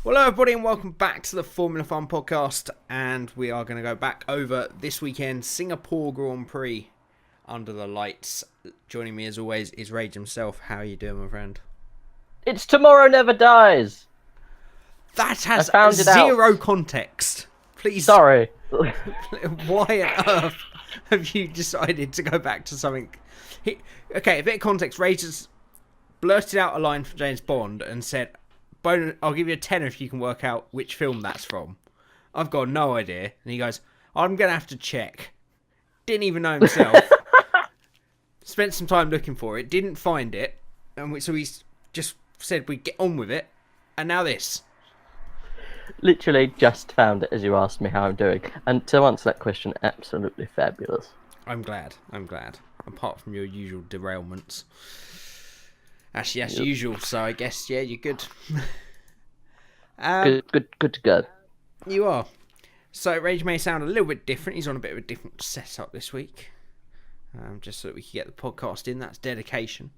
Well, hello everybody and welcome back to the Formula Fun podcast, and we are going to go back over this weekend Singapore Grand Prix under the lights. Joining me as always is Rage himself. How are you doing, my friend? It's Tomorrow Never Dies! That has zero context. Please. Sorry. Why on earth have you decided to go back to something? Okay, a bit of context. Rage has blurted out a line from James Bond and said, I'll give you a tenner if you can work out which film that's from. I've got no idea. And he goes, I'm going to have to check. Didn't even know himself. Spent some time looking for it. Didn't find it. And so he just said we'd get on with it. And now this. Literally just found it as you asked me how I'm doing. And to answer that question, absolutely fabulous. I'm glad. Apart from your usual derailments. Actually, that's usual, so I guess, yeah, you're good. Good to go. You are. So, Rage may sound a little bit different. He's on a bit of a different setup this week. Just so that we can get the podcast in. That's dedication.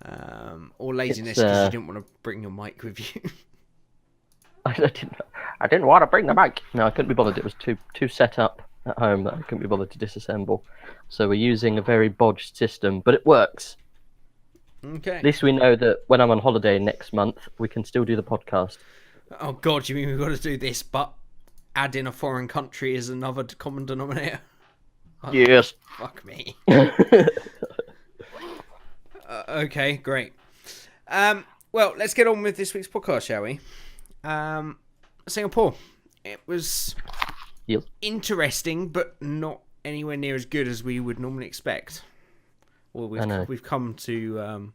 Or laziness, because you didn't want to bring your mic with you. I didn't want to bring the mic. No, I couldn't be bothered. It was too set up at home that I couldn't be bothered to disassemble. So we're using a very bodged system, but it works. Okay. At least we know that when I'm on holiday next month, we can still do the podcast. Oh, God, you mean we've got to do this, but add in a foreign country as another common denominator? Oh, yes. Fuck me. Okay, great. Well, let's get on with this week's podcast, shall we? Singapore. It was interesting, but not anywhere near as good as we would normally expect. Well, we've come to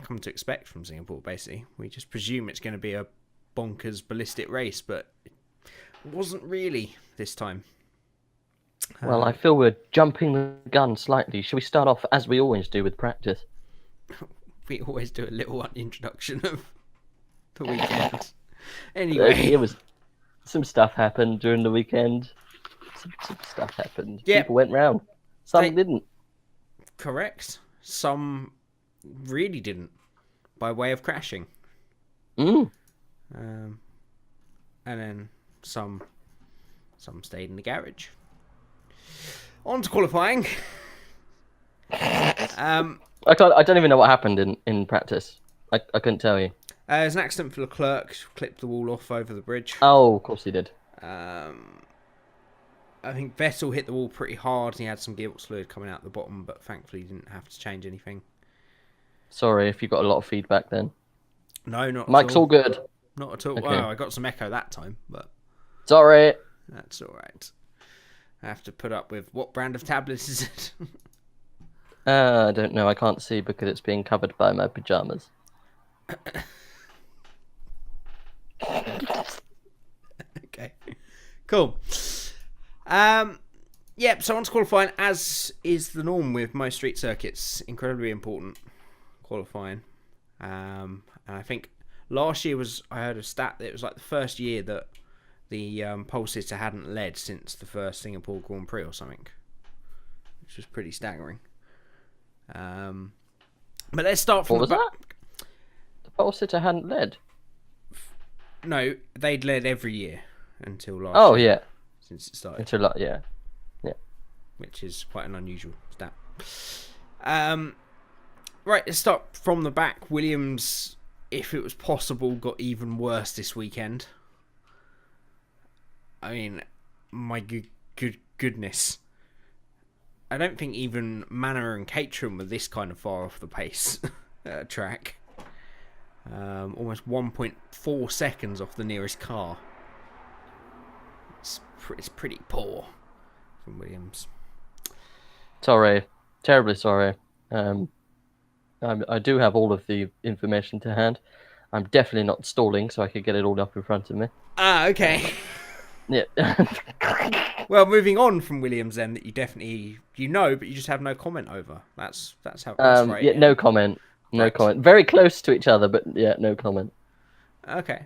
come to expect from Singapore. Basically, we just presume it's going to be a bonkers ballistic race, but it wasn't really this time. Well, I feel we're jumping the gun slightly. Should we start off as we always do with practice? We always do a little introduction of the weekend. Anyway, it was some stuff happened during the weekend. Some stuff happened. Yeah. People went round. Some didn't. Correct. Some really didn't, by way of crashing. Mm. And then some stayed in the garage. On to qualifying. I don't even know what happened in practice. I couldn't tell you. There's an accident for Leclerc. Clipped the wall off over the bridge. Oh, of course he did. I think Vettel hit the wall pretty hard. He had some gearbox fluid coming out the bottom, but thankfully he didn't have to change anything. Sorry if you got a lot of feedback then. No, not Mike's at all. all good. Not at all. Okay. Well, I got some echo that time, but... Sorry. That's all right. I have to put up with... What brand of tablets is it? I don't know. I can't see because it's being covered by my pajamas. Okay. Cool. So on to qualifying, as is the norm with most street circuits, incredibly important qualifying. And I think last year I heard a stat that it was like the first year that the pole sitter hadn't led since the first Singapore Grand Prix or something, which was pretty staggering. But let's start from What was that? The pole sitter hadn't led? No, they'd led every year until last year. Oh, yeah. Since it started. Until, yeah. Which is quite an unusual stat. Right, let's start from the back. Williams, if it was possible, got even worse this weekend. I mean, my goodness. I don't think even Manor and Caterham were this kind of far off the pace track. Almost 1.4 seconds off the nearest car. It's pretty poor from Williams. Sorry. Terribly sorry. I do have all of the information to hand. I'm definitely not stalling, so I could get it all up in front of me. Ah, okay. Yeah. Well, moving on from Williams then, that you definitely but you just have no comment over. That's how it's right. Yeah, no comment. No Right. comment. Very close to each other, but yeah, no comment. Okay.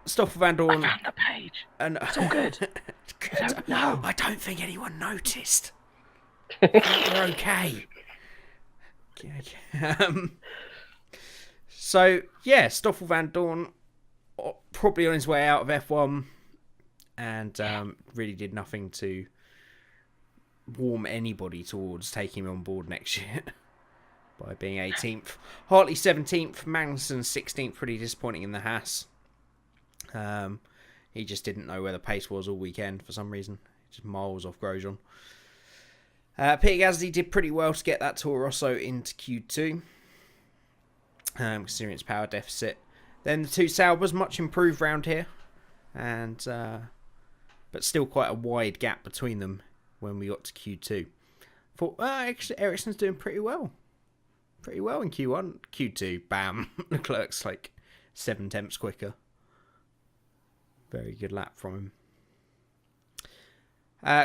Stoffel Van Dorn. I found the page. And It's all good. It's good. No. I don't think anyone noticed. We're okay. So, yeah, Stoffel Van Dorn probably on his way out of F1 and really did nothing to warm anybody towards taking him on board next year by being 18th. Hartley 17th, Magnussen 16th, pretty disappointing in the Haas. He just didn't know where the pace was all weekend for some reason. Just miles off Grosjean. Peter Gasly did pretty well to get that Toro Rosso into Q2, considering its power deficit. Then the two Saubers, much improved round here, and but still quite a wide gap between them when we got to Q2. Thought, actually, Ericsson's doing pretty well. Pretty well in Q1. Q2, bam. Leclerc's like 7 tenths quicker. Very good lap from him.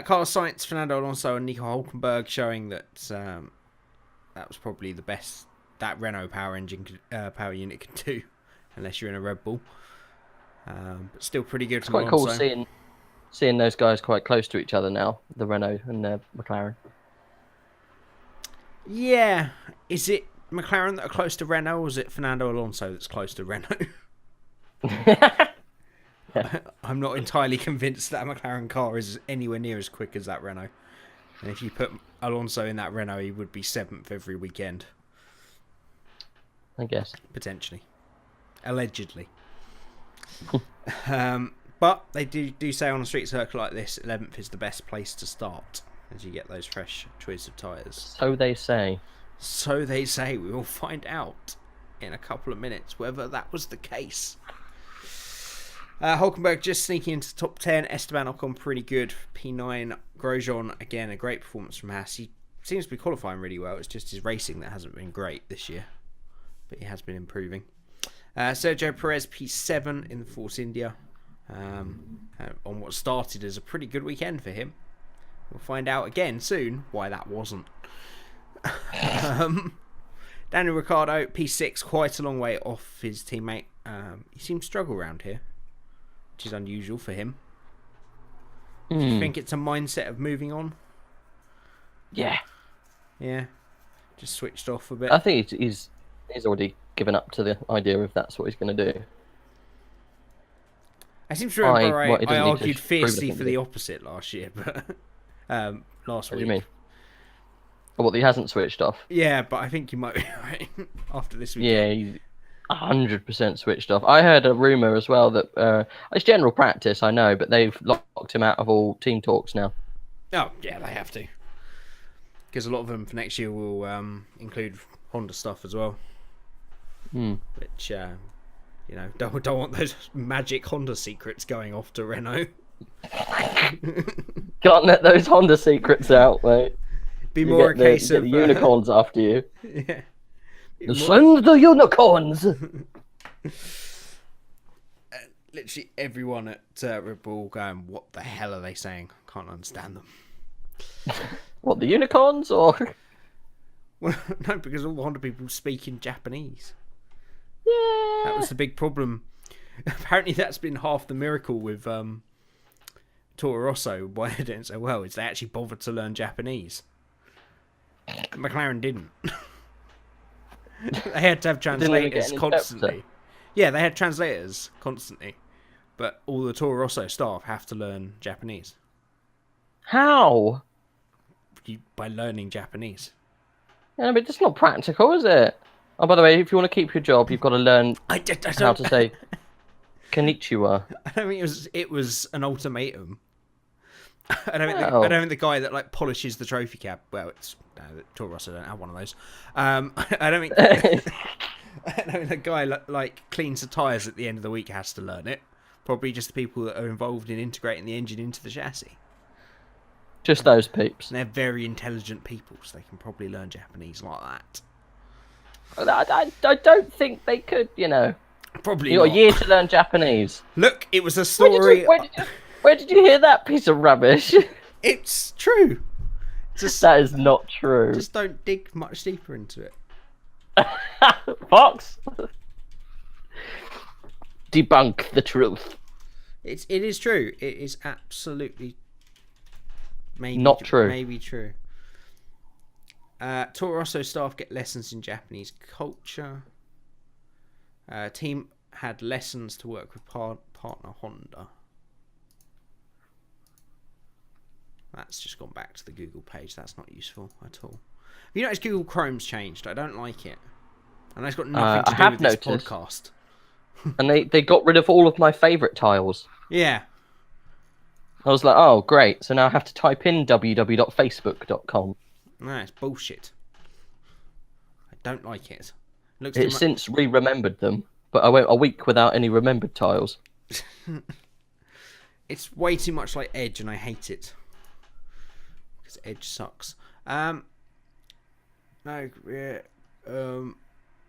Carlos Sainz, Fernando Alonso and Nico Hulkenberg showing that that was probably the best that Renault power unit could do, unless you're in a Red Bull. But still pretty good. It's quite cool seeing those guys quite close to each other now, the Renault and McLaren. Yeah. Is it McLaren that are close to Renault, or is it Fernando Alonso that's close to Renault? Yeah. I'm not entirely convinced that a McLaren car is anywhere near as quick as that Renault. And if you put Alonso in that Renault, he would be 7th every weekend. I guess. Potentially. Allegedly. But they do say on a street circuit like this, 11th is the best place to start, as you get those fresh choice of tyres. So they say. So they say. We will find out in a couple of minutes whether that was the case. Hulkenberg just sneaking into the top 10. Esteban Ocon pretty good. P9. Grosjean, again, a great performance from Haas. He seems to be qualifying really well. It's just his racing that hasn't been great this year. But he has been improving. Sergio Perez, P7 in the Force India. On what started as a pretty good weekend for him. We'll find out again soon why that wasn't. Daniel Ricciardo, P6, quite a long way off his teammate. He seems to struggle around here, which is unusual for him. Do you think it's a mindset of moving on? Yeah. Yeah. Just switched off a bit. I think he's already given up to the idea of that's what he's going to do. I seem to remember I argued fiercely for the opposite last year, but last week. What do you mean? Or what, he hasn't switched off? Yeah, but I think you might be right after this week. Yeah, he's 100% switched off. I heard a rumour as well that it's general practice, I know, but they've locked him out of all team talks now. Oh, yeah, they have to. Because a lot of them for next year will include Honda stuff as well. Which, don't want those magic Honda secrets going off to Renault. Can't let those Honda secrets out, mate. Be more a case of the unicorns after you. Yeah. Send the unicorns. Literally everyone at Red Bull going, what the hell are they saying? Can't understand them. What, the unicorns or? Well, no, because all the Honda people speak in Japanese. Yeah. That was the big problem. Apparently, that's been half the miracle with Toro Rosso. Why they're doing so well is they actually bothered to learn Japanese. McLaren didn't. They had to have translators constantly. Yeah, they had translators constantly. But all the Toro Rosso staff have to learn Japanese. How? By learning Japanese. Yeah, but it's not practical, is it? Oh, by the way, if you want to keep your job, you've got to learn how to say konnichiwa. I don't think it was an ultimatum. I don't think the guy that polishes the trophy cab. Well, it's Toro Rosso don't have one of those. I don't think. I don't think the guy cleans the tires at the end of the week has to learn it. Probably just the people that are involved in integrating the engine into the chassis. Just those peeps. And they're very intelligent people, so they can probably learn Japanese like that. I don't think they could, Probably you got a year to learn Japanese. Look, it was a story. Where did you hear that piece of rubbish? It's true. That is not true. Just don't dig much deeper into it. Fox. Debunk the truth. It is true. It is absolutely not true. Maybe true. Toro Rosso staff get lessons in Japanese culture. Team had lessons to work with partner Honda. That's just gone back to the Google page. That's not useful at all. Have you noticed Google Chrome's changed? I don't like it. And it's got nothing to do with this podcast. And they got rid of all of my favourite tiles. Yeah. I was like, oh, great. So now I have to type in www.facebook.com. No, it's bullshit. I don't like it. It's since re-remembered them, but I went a week without any remembered tiles. It's way too much like Edge, and I hate it. Because Edge sucks. No,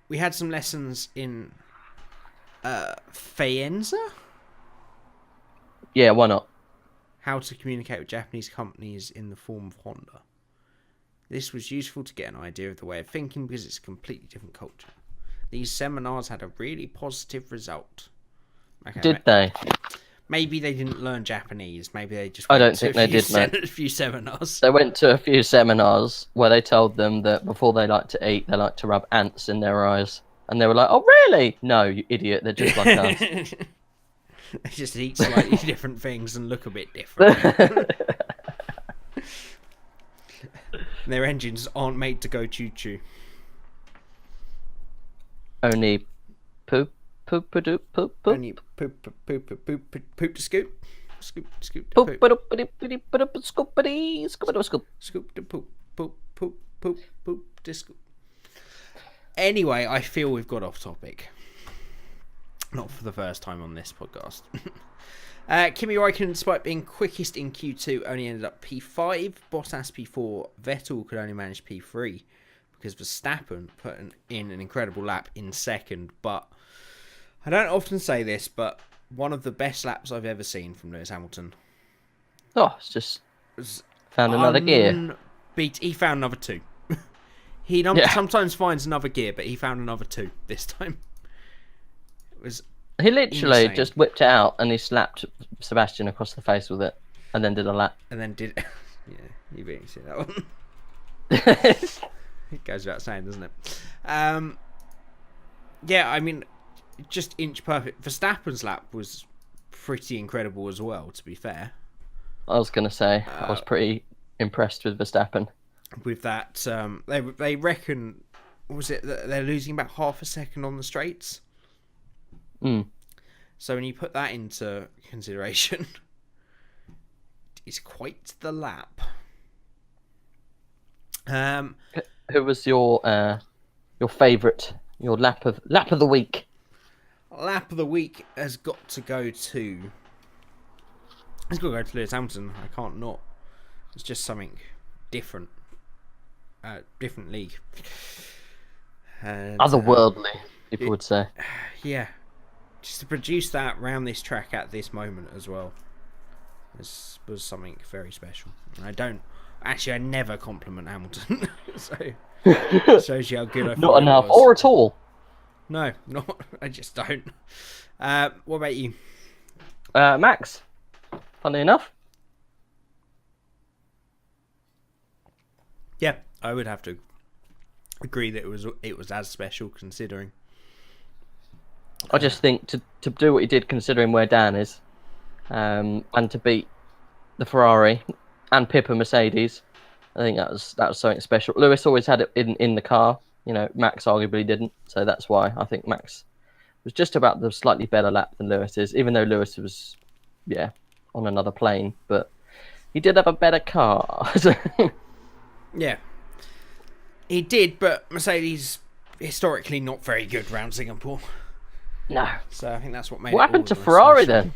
we had some lessons in Faenza? Yeah, why not? How to communicate with Japanese companies in the form of Honda. This was useful to get an idea of the way of thinking because it's a completely different culture. These seminars had a really positive result. Okay, Did they? Maybe they didn't learn Japanese. Maybe they just I don't think they did, mate. A few seminars. They went to a few seminars where they told them that before they like to eat, they like to rub ants in their eyes. And they were like, oh, really? No, you idiot. They're just like us. They just eat slightly different things and look a bit different. Their engines aren't made to go choo-choo. Only poop, poop-a-doop, poop, poop. Only poop to scoop. Scoop to poop. Poop-a-doop-a-doop-a-doop-a-scoop-a-dee, scoop-a-doop-a-scoop. Scoop to poop. Poop to scoop. Anyway, I feel we've got off topic. Not for the first time on this podcast. Kimi Räikkönen, despite being quickest in Q2, only ended up P5. Bottas P4. Vettel could only manage P3 because Verstappen put in an incredible lap in second. But I don't often say this, but one of the best laps I've ever seen from Lewis Hamilton. Oh, it's just found another gear. He found another two. He sometimes finds another gear, but he found another two this time. He literally insane. just whipped it out and he slapped Sebastian across the face with it and then did a lap. And then did... Yeah, you beat see that one. It goes without saying, doesn't it? Yeah, I mean, just inch perfect. Verstappen's lap was pretty incredible as well, to be fair. I was going to say, I was pretty impressed with Verstappen. With that, they reckon... Was it that they're losing about half a second on the straights? So when you put that into consideration, it's quite the lap. Who was your favourite, your lap of the week? Lap of the week has got to go to. It's got to go to Lewis Hamilton. I can't not. It's just something different. Different league. And, otherworldly, people would say. Yeah. Just to produce that round this track at this moment as well. This was something very special. And I never compliment Hamilton. So it shows you how good I thought Not enough, was. or at all. No, I just don't. What about you? Max, funny enough. Yeah, I would have to agree that it was as special considering. I just think to do what he did, considering where Dan is, and to beat the Ferrari and Pippa Mercedes, I think that was something special. Lewis always had it in the car, you know. Max arguably didn't, so that's why I think Max was just about the slightly better lap than Lewis is, even though Lewis was, on another plane, but he did have a better car. Yeah, he did, but Mercedes historically not very good round Singapore. No. So I think that's what made. What happened to Ferrari then?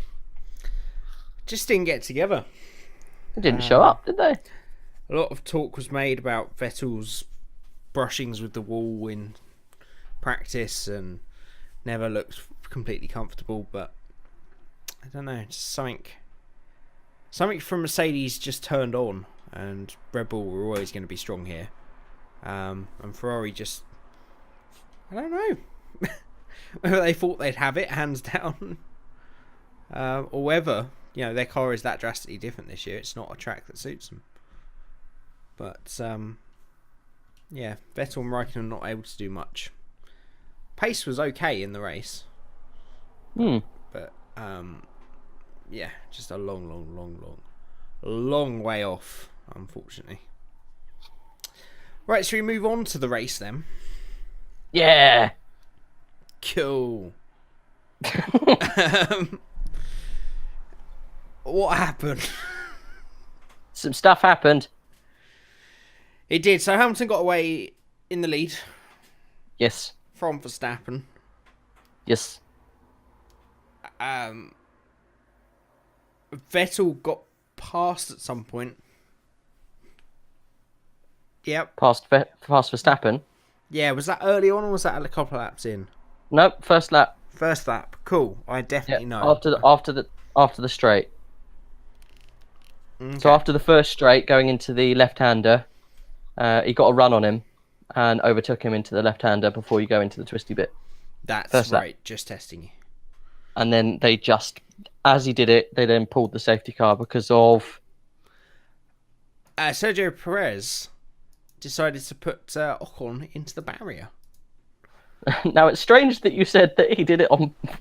Just didn't get together. They didn't show up, did they? A lot of talk was made about Vettel's brushings with the wall in practice and never looked completely comfortable. But I don't know, just something from Mercedes just turned on, and Red Bull were always going to be strong here, and Ferrari just, I don't know. Whether they thought they'd have it hands down, or whether their car is that drastically different this year. It's not a track that suits them. But Vettel and Raikkonen not able to do much. Pace was okay in the race, Hmm. but yeah, just a long way off, unfortunately. Right, should we move on to the race then? Yeah. Cool. What happened? Some stuff happened. It did. So Hamilton got away in the lead Yes. from Verstappen. Yes. Vettel got past at some point. Yep. Past Verstappen. Yeah, was that early on or was that a couple of laps in? Nope. First lap. First lap. Cool. I definitely know. After the straight. Okay. So after the first straight, going into the left-hander, he got a run on him and overtook him into the left-hander before you go into the twisty bit. That's first lap. right. Just testing you. And then they just, as he did it, they then pulled the safety car because of... Sergio Perez decided to put Ocon into the barrier. Now, it's strange that you said that he did it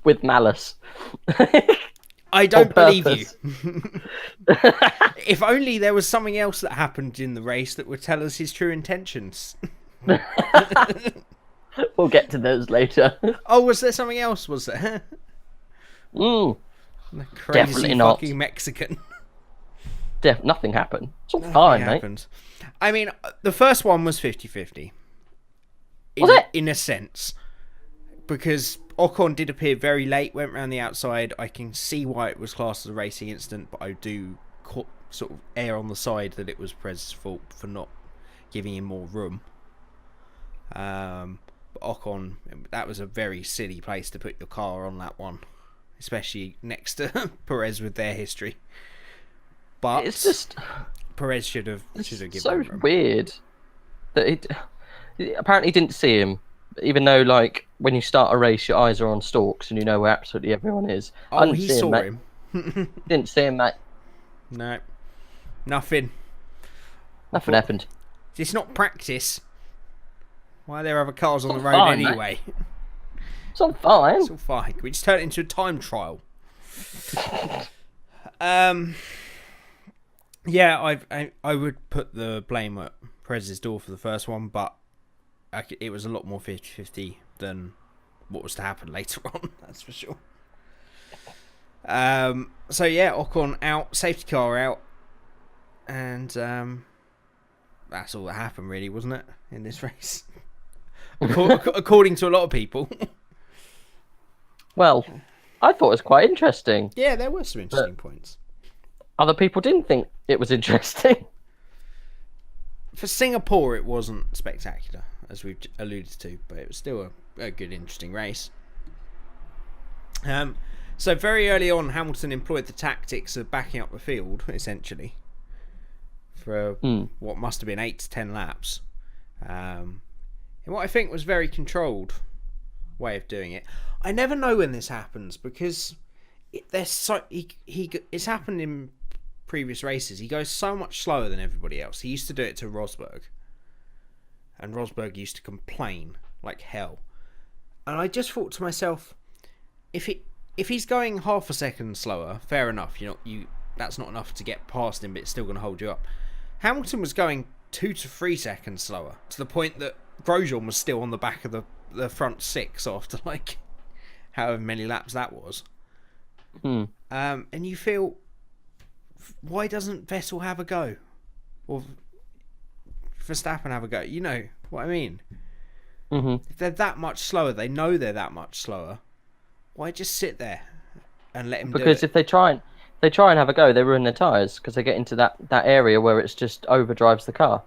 with malice. I don't believe purpose. you. If only there was something else that happened in the race that would tell us his true intentions. We'll get to those later. Oh, was there something else? Was there? Mm, The crazy Definitely not. fucking Mexican. nothing happened. It's all fine, mate. Happened. I mean, the first one was 50-50. Was it? In a sense. Because Ocon did appear very late, went round the outside. I can see why it was classed as a racing incident, but I do sort of err on the side that it was Perez's fault for not giving him more room. But Ocon, that was a very silly place to put your car on that one. Especially next to Perez with their history. But It's just... Perez should have given so him room. weird that he apparently didn't see him, even though, like, when you start a race, your eyes are on stalks and you know where absolutely everyone is. I Oh, didn't he see saw mate. him. Didn't see him, mate. No. Nothing. Nothing happened. It's not practice. Why are there other cars on the It's road fine, mate. anyway? It's all fine. It's all fine. Can we just turn it into a time trial? Yeah, I would put the blame at Perez's door for the first one, but it was a lot more 50-50 than what was to happen later on, that's for sure. So yeah, Ocon out, safety car out, and that's all that happened really, wasn't it, in this race? According to a lot of people. Well, I thought it was quite interesting. Yeah, there were some interesting points. Other people didn't think it was interesting. For Singapore, it wasn't spectacular, as we've alluded to, but it was still a good, interesting race. So very early on, Hamilton employed the tactics of backing up the field, essentially, for what must have been 8 to 10 laps. In what I think was very controlled way of doing it. I never know when this happens because it's happened in previous races. He goes so much slower than everybody else. He used to do it to Rosberg, and Rosberg used to complain like hell. And I just thought to myself, if he's going half a second slower, fair enough. That's not enough to get past him, but it's still going to hold you up. Hamilton was going 2 to 3 seconds slower, to the point that Grosjean was still on the back of the front 6 after like however many laps that was. And you feel, why doesn't Vettel have a go? Or Verstappen have a go? You know what I mean? Mm-hmm. If they're that much slower, they know they're that much slower. Why just sit there and let him do it? Because if they try and have a go, they ruin their tyres because they get into that area where it's just overdrives the car.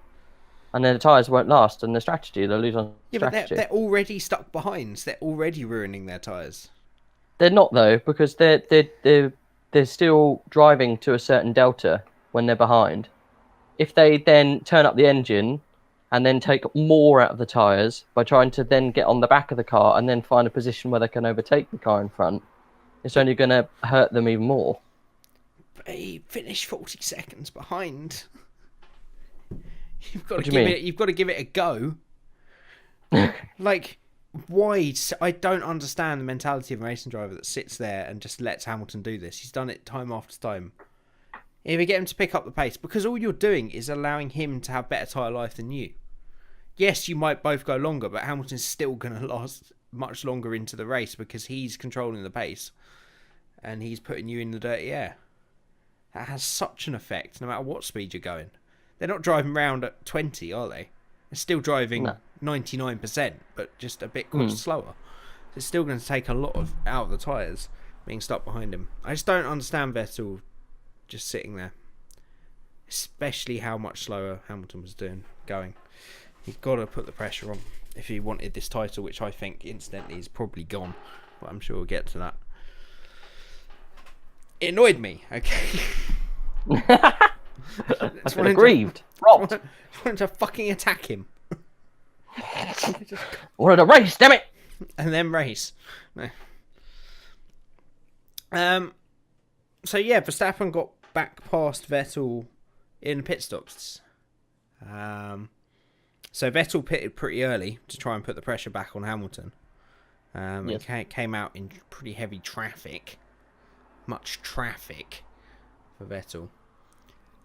And then the tyres won't last, and the strategy, they'll lose on strategy. But they're already stuck behind. So they're already ruining their tyres. They're not, though, because they're still driving to a certain delta when they're behind. If they then turn up the engine and then take more out of the tyres by trying to then get on the back of the car and then find a position where they can overtake the car in front, it's only going to hurt them even more. But he finished 40 seconds behind. You've got What to do you give mean? it. You've got to give it a go. Like, why? I don't understand the mentality of a racing driver that sits there and just lets Hamilton do this. He's done it time after time. Either get him to pick up the pace, because all you're doing is allowing him to have better tyre life than you. Yes, you might both go longer, but Hamilton's still going to last much longer into the race because he's controlling the pace and he's putting you in the dirty air. That has such an effect no matter what speed you're going. They're not driving round at 20, are they? They're still driving 99%, but just a bit slower. It's still going to take a lot out of the tyres being stuck behind him. I just don't understand Vettel just sitting there. Especially how much slower Hamilton was going. He's got to put the pressure on if he wanted this title, which I think incidentally is probably gone. But I'm sure we'll get to that. It annoyed me, okay? I've been aggrieved. Robbed. I wanted to fucking attack him. Wanted to race, damn it! And then race. No. So yeah, Verstappen got back past Vettel in pit stops. So Vettel pitted pretty early to try and put the pressure back on Hamilton. Yes. And came out in pretty heavy traffic. Much traffic for Vettel.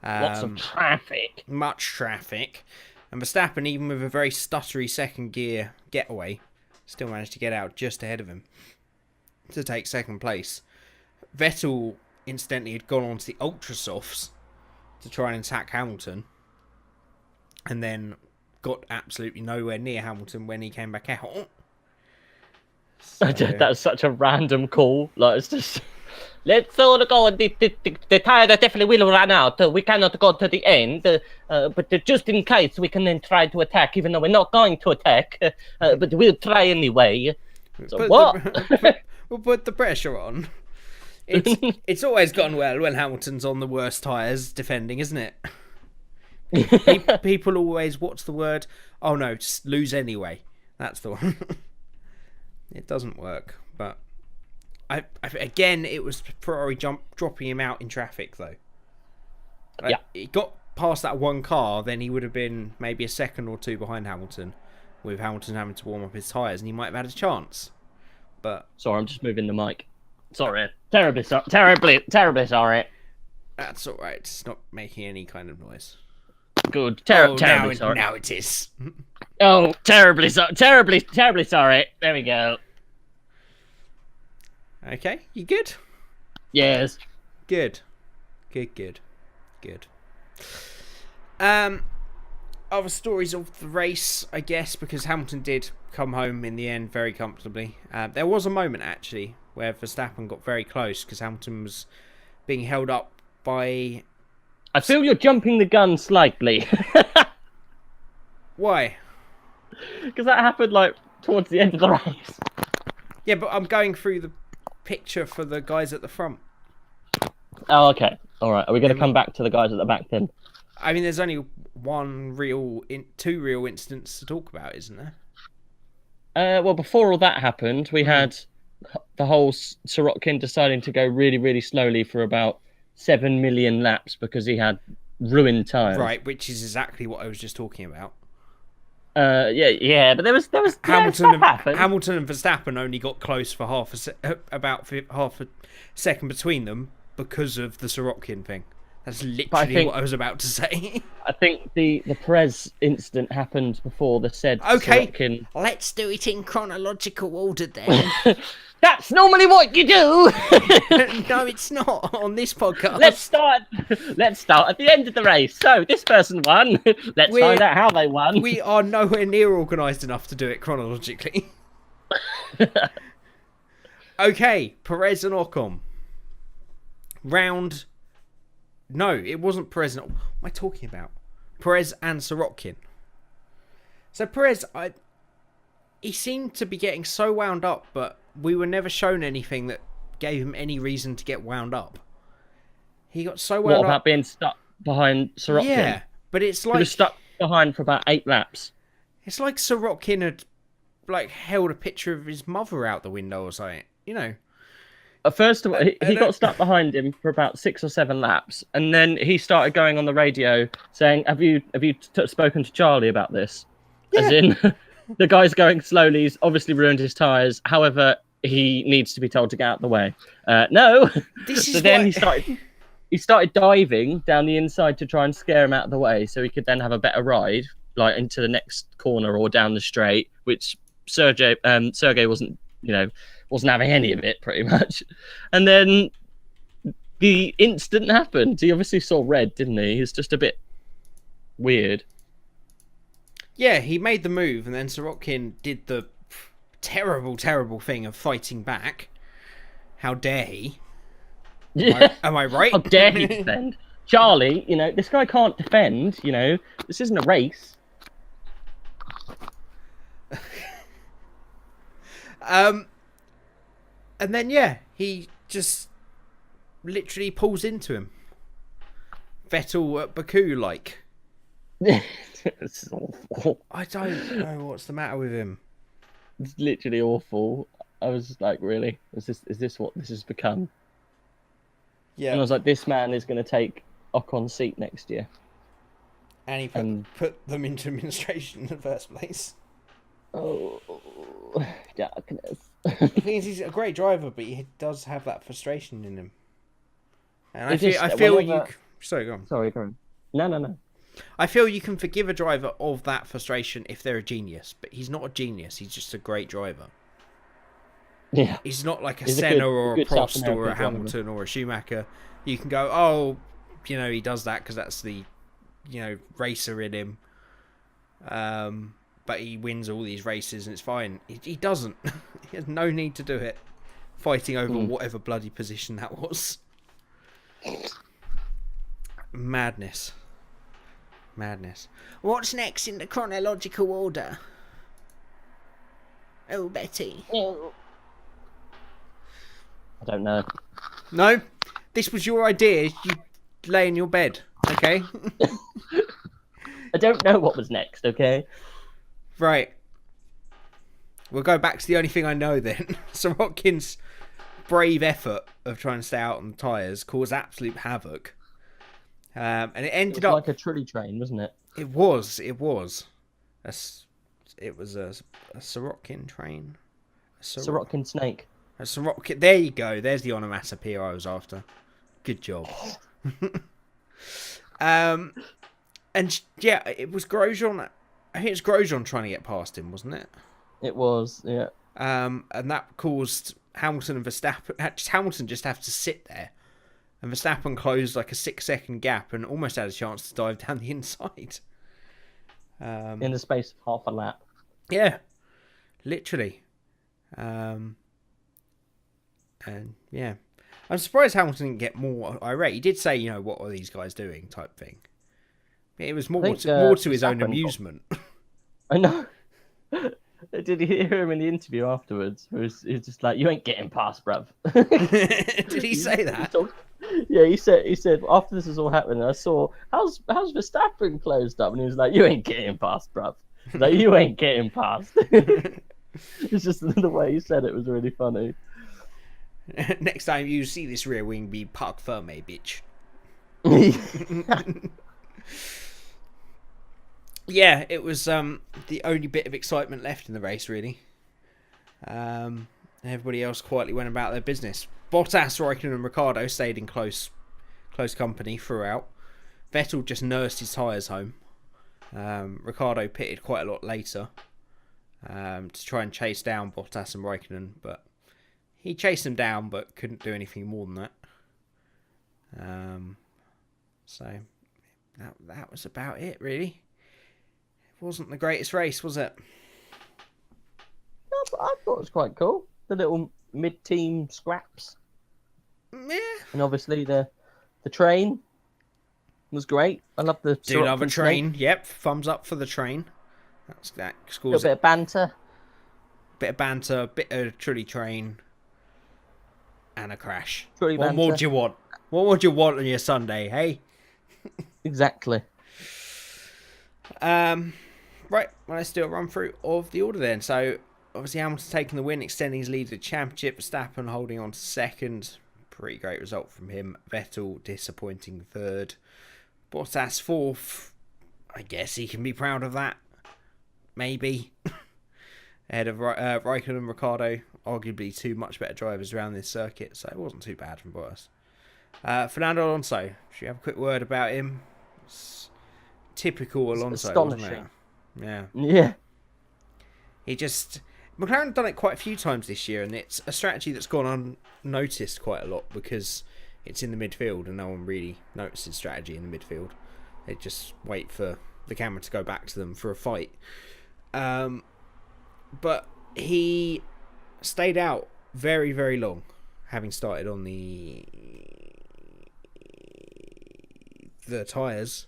Lots of traffic. Much traffic. And Verstappen, even with a very stuttery second gear getaway, still managed to get out just ahead of him to take second place. Vettel, incidentally, had gone on to the ultra softs to try and attack Hamilton, and then got absolutely nowhere near Hamilton when he came back out. So... That's such a random call. Like, it's just... Let's all go. The tire definitely will run out. We cannot go to the end. But just in case, we can then try to attack, even though we're not going to attack. But we'll try anyway. So We'll put the pressure on. It's always gone well when Hamilton's on the worst tyres defending, isn't it? People always, what's the word? Oh no, just lose anyway. That's the one. It doesn't work, but... again, it was Ferrari dropping him out in traffic, though. Yeah. He got past that one car, then he would have been maybe a second or two behind Hamilton, with Hamilton having to warm up his tyres, and he might have had a chance. But sorry, I'm just moving the mic. Sorry, terribly sorry. That's all right. It's not making any kind of noise. Good. Terribly sorry. Now it is. Oh, terribly sorry. There we go. Okay, you good? Yes. Good. Other stories of the race, I guess, because Hamilton did come home in the end very comfortably. There was a moment, actually, where Verstappen got very close because Hamilton was being held up by... I feel you're jumping the gun slightly. Why? Because that happened, like, towards the end of the race. Yeah, but I'm going through the picture for the guys at the front. Oh, okay. All right. Are we going to come back to the guys at the back then? I mean, there's only two real incidents to talk about, isn't there? Well, before all that happened, we had the whole Sorokin deciding to go really, really slowly for about 7 million laps because he had ruined tyres. Right, which is exactly what I was just talking about. Yeah, but there was Hamilton and Verstappen only got close for about half a second between them because of the Sorokin thing. That's literally what I was about to say. I think the Perez incident happened before the said Sorokin. Let's do it in chronological order then. That's normally what you do. No, it's not on this podcast. Let's start at the end of the race. So this person won. Let's find out how they won. We are nowhere near organised enough to do it chronologically. Okay, Perez and Ocon. No, it wasn't Perez and... What am I talking about? Perez and Sorokin. So Perez, he seemed to be getting so wound up, but we were never shown anything that gave him any reason to get wound up. He got so wound up... What about being stuck behind Sorokin? Yeah, but it's like... He was stuck behind for about 8 laps. It's like Sorokin had held a picture of his mother out the window or something, you know. First of all, he got stuck behind him for about 6 or 7 laps, and then he started going on the radio saying, "Have you spoken to Charlie about this?" Yeah. As in, The guy's going slowly. He's obviously ruined his tyres. However, he needs to be told to get out of the way. No. This is So then what... he started diving down the inside to try and scare him out of the way, so he could then have a better ride, like into the next corner or down the straight. Which Sergey wasn't, wasn't having any of it pretty much. And then the instant happened. He obviously saw red, didn't he? He's just a bit weird. Yeah, he made the move, and then Sorokin did the terrible, terrible thing of fighting back. How dare he? Yeah. Am I right? How dare he defend? Charlie, this guy can't defend, This isn't a race. And then, yeah, he just literally pulls into him. Vettel at Baku, like. It's awful. I don't know what's the matter with him. It's literally awful. I was just like, really? Is this what this has become? Yeah. And I was like, this man is going to take Ocon's seat next year. And he put them into administration in the first place. Oh, darkness. The thing is, he's a great driver, but he does have that frustration in him. And I feel you... Sorry, go on. Sorry, go on. No. I feel you can forgive a driver of that frustration if they're a genius, but he's not a genius. He's just a great driver. Yeah. He's not like a Senna or a Prost or a Hamilton or a Schumacher. You can go, oh, he does that because that's the, racer in him. But he wins all these races and it's fine. He doesn't. He has no need to do it. Fighting over whatever bloody position that was. Madness. What's next in the chronological order? Oh, Betty. I don't know. No? This was your idea. You lay in your bed, okay? I don't know what was next, okay? Right. We'll go back to the only thing I know then. Sorotkin's brave effort of trying to stay out on the tyres caused absolute havoc. And it ended up like a trolley train, wasn't it? It was. It was a Sorotkin train. Sorotkin snake. A Sorotkin. There you go. There's the onomatopoeia I was after. Good job. And yeah, it was Grosjean. I think it's Grosjean trying to get past him, wasn't it? It was, yeah. And that caused Hamilton and Verstappen. Hamilton just have to sit there. And Verstappen closed like a 6-second gap and almost had a chance to dive down the inside. In the space of half a lap. Yeah, literally. And yeah, I'm surprised Hamilton didn't get more irate. He did say, what are these guys doing type thing. It was more to his own amusement. I know. Did you hear him in the interview afterwards? He was just like, "You ain't getting past, bruv." Did he say that? Yeah, he said after this was all happening, I saw how's Verstappen closed up, and he was like, "You ain't getting past, bruv." Like, you ain't getting past. It's just the way he said it was really funny. Next time you see this rear wing, be park firm, bitch. Yeah, it was the only bit of excitement left in the race, really. Everybody else quietly went about their business. Bottas, Raikkonen and Ricciardo stayed in close company throughout. Vettel just nursed his tyres home. Ricciardo pitted quite a lot later to try and chase down Bottas and Raikkonen, but he chased them down but couldn't do anything more than that. So that was about it, really. It wasn't the greatest race, was it? I thought it was quite cool. The little mid-team scraps. Yeah. And obviously the train was great. I love the... Do love a train. Snake. Yep, thumbs up for the train. That scores a bit of banter. Bit of trolley train. And a crash. Trolley what banter. more do you want? What would you want on your Sunday, hey? Exactly. Right, well, let's do a run through of the order then. So, obviously, Hamilton taking the win, extending his lead to the championship. Verstappen holding on to second. Pretty great result from him. Vettel disappointing third. Bottas fourth. I guess he can be proud of that. Maybe. ahead of Raikkonen and Ricciardo, arguably two much better drivers around this circuit, so it wasn't too bad from Bottas. Fernando Alonso, should you have a quick word about him? It's typical Alonso, astonishing. wasn't it? Yeah. Yeah. He just... McLaren have done it quite a few times this year, and it's a strategy that's gone unnoticed quite a lot because it's in the midfield and no one really notices strategy in the midfield. They just wait for the camera to go back to them for a fight. But he stayed out very, very long, having started on the tyres.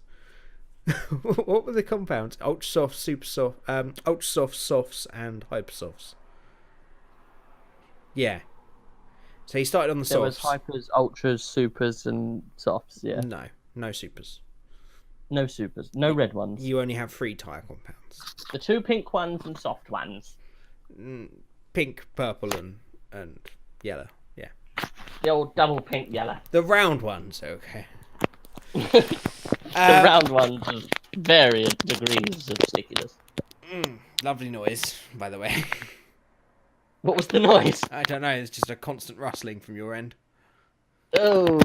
What were the compounds? Ultra soft, super soft, ultra soft, softs, and hyper softs. Yeah. So he started on the softs. There was hypers, ultras, supers, and softs. Yeah. No supers. No supers. No red ones. You only have 3 tyre compounds. The 2 pink ones and soft ones. Pink, purple, and yellow. Yeah. The old double pink yellow. The round ones, okay. The round ones of various degrees of stickiness. Lovely noise, by the way. What was the noise? I don't know, it's just a constant rustling from your end. Oh,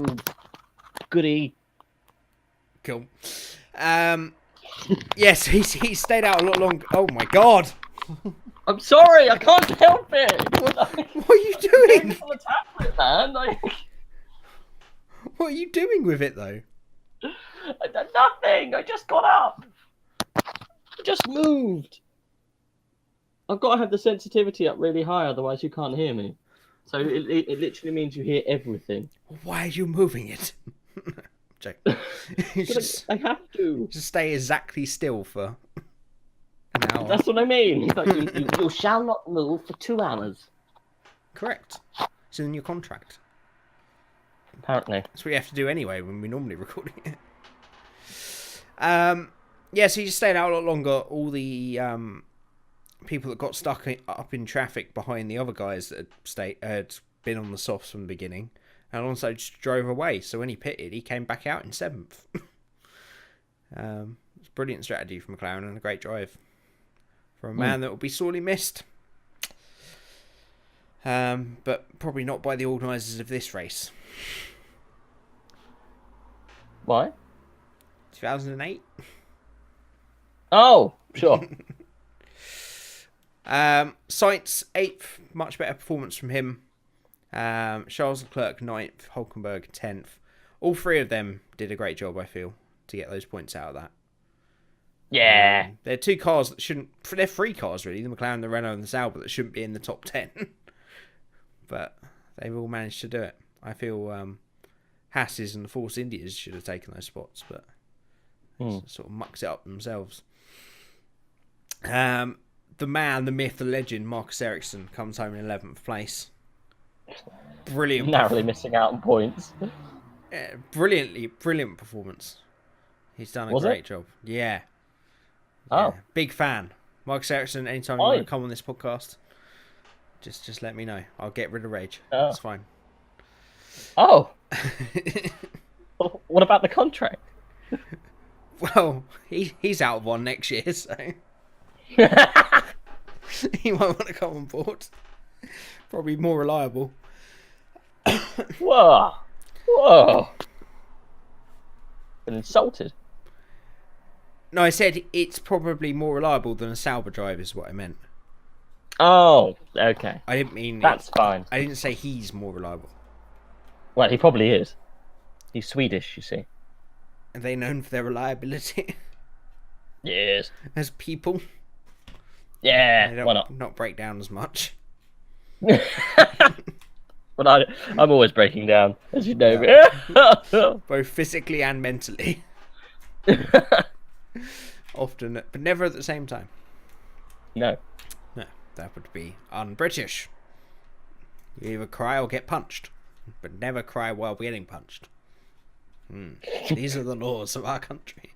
goody. Cool. Yes, he stayed out a lot longer. Oh my god! I'm sorry, I can't help it. What are you doing? On the tablet, man. What are you doing with it, though? I did nothing. I just got up. I just moved. I've got to have the sensitivity up really high, otherwise you can't hear me. So it literally means you hear everything. Why are you moving it? I have to. Just stay exactly still for an hour. That's what I mean. It's like you shall not move for 2 hours. Correct. It's in your contract. Apparently. That's what you have to do anyway when we're normally recording it. Yeah, so you just stayed out a lot longer. All the people that got stuck up in traffic behind the other guys that had been on the softs from the beginning, and Alonso just drove away. So when he pitted, he came back out in 7th. It's a brilliant strategy from McLaren and a great drive for a man that will be sorely missed. But probably not by the organisers of this race. Why? 2008. Oh, sure. Sainz 8th, much better performance from him. Charles Leclerc 9th, Hulkenberg 10th. All 3 of them did a great job, I feel, to get those points out of that. Yeah. They're 2 cars that shouldn't... They're 3 cars, really. The McLaren, the Renault, and the Sauber that shouldn't be in the top 10. But they've all managed to do it. I feel Haas's and the Force Indias should have taken those spots, but sort of mucks it up themselves. The man, the myth, the legend, Marcus Ericsson comes home in 11th place. Brilliant. Narrowly missing out on points. Brilliant performance. He's done a great job. Yeah. Oh. Big fan. Marcus Ericsson, anytime you want to come on this podcast, just let me know. I'll get rid of rage. That's fine. Oh. What about the contract? Well, he's out of one next year, so he might want to come on board. Probably more reliable. Whoa. Been insulted. No, I said it's probably more reliable than a Sauber driver is what I meant. Oh, okay. I didn't mean... That's fine. I didn't say he's more reliable. Well, he probably is. He's Swedish, you see. Are they known for their reliability? Yes. As people? Yeah, why not? Not break down as much. But I'm always breaking down, as you know. Yeah. Both physically and mentally. Often, but never at the same time. No, that would be un-British. You either cry or get punched, but never cry while getting punched. These are the laws of our country.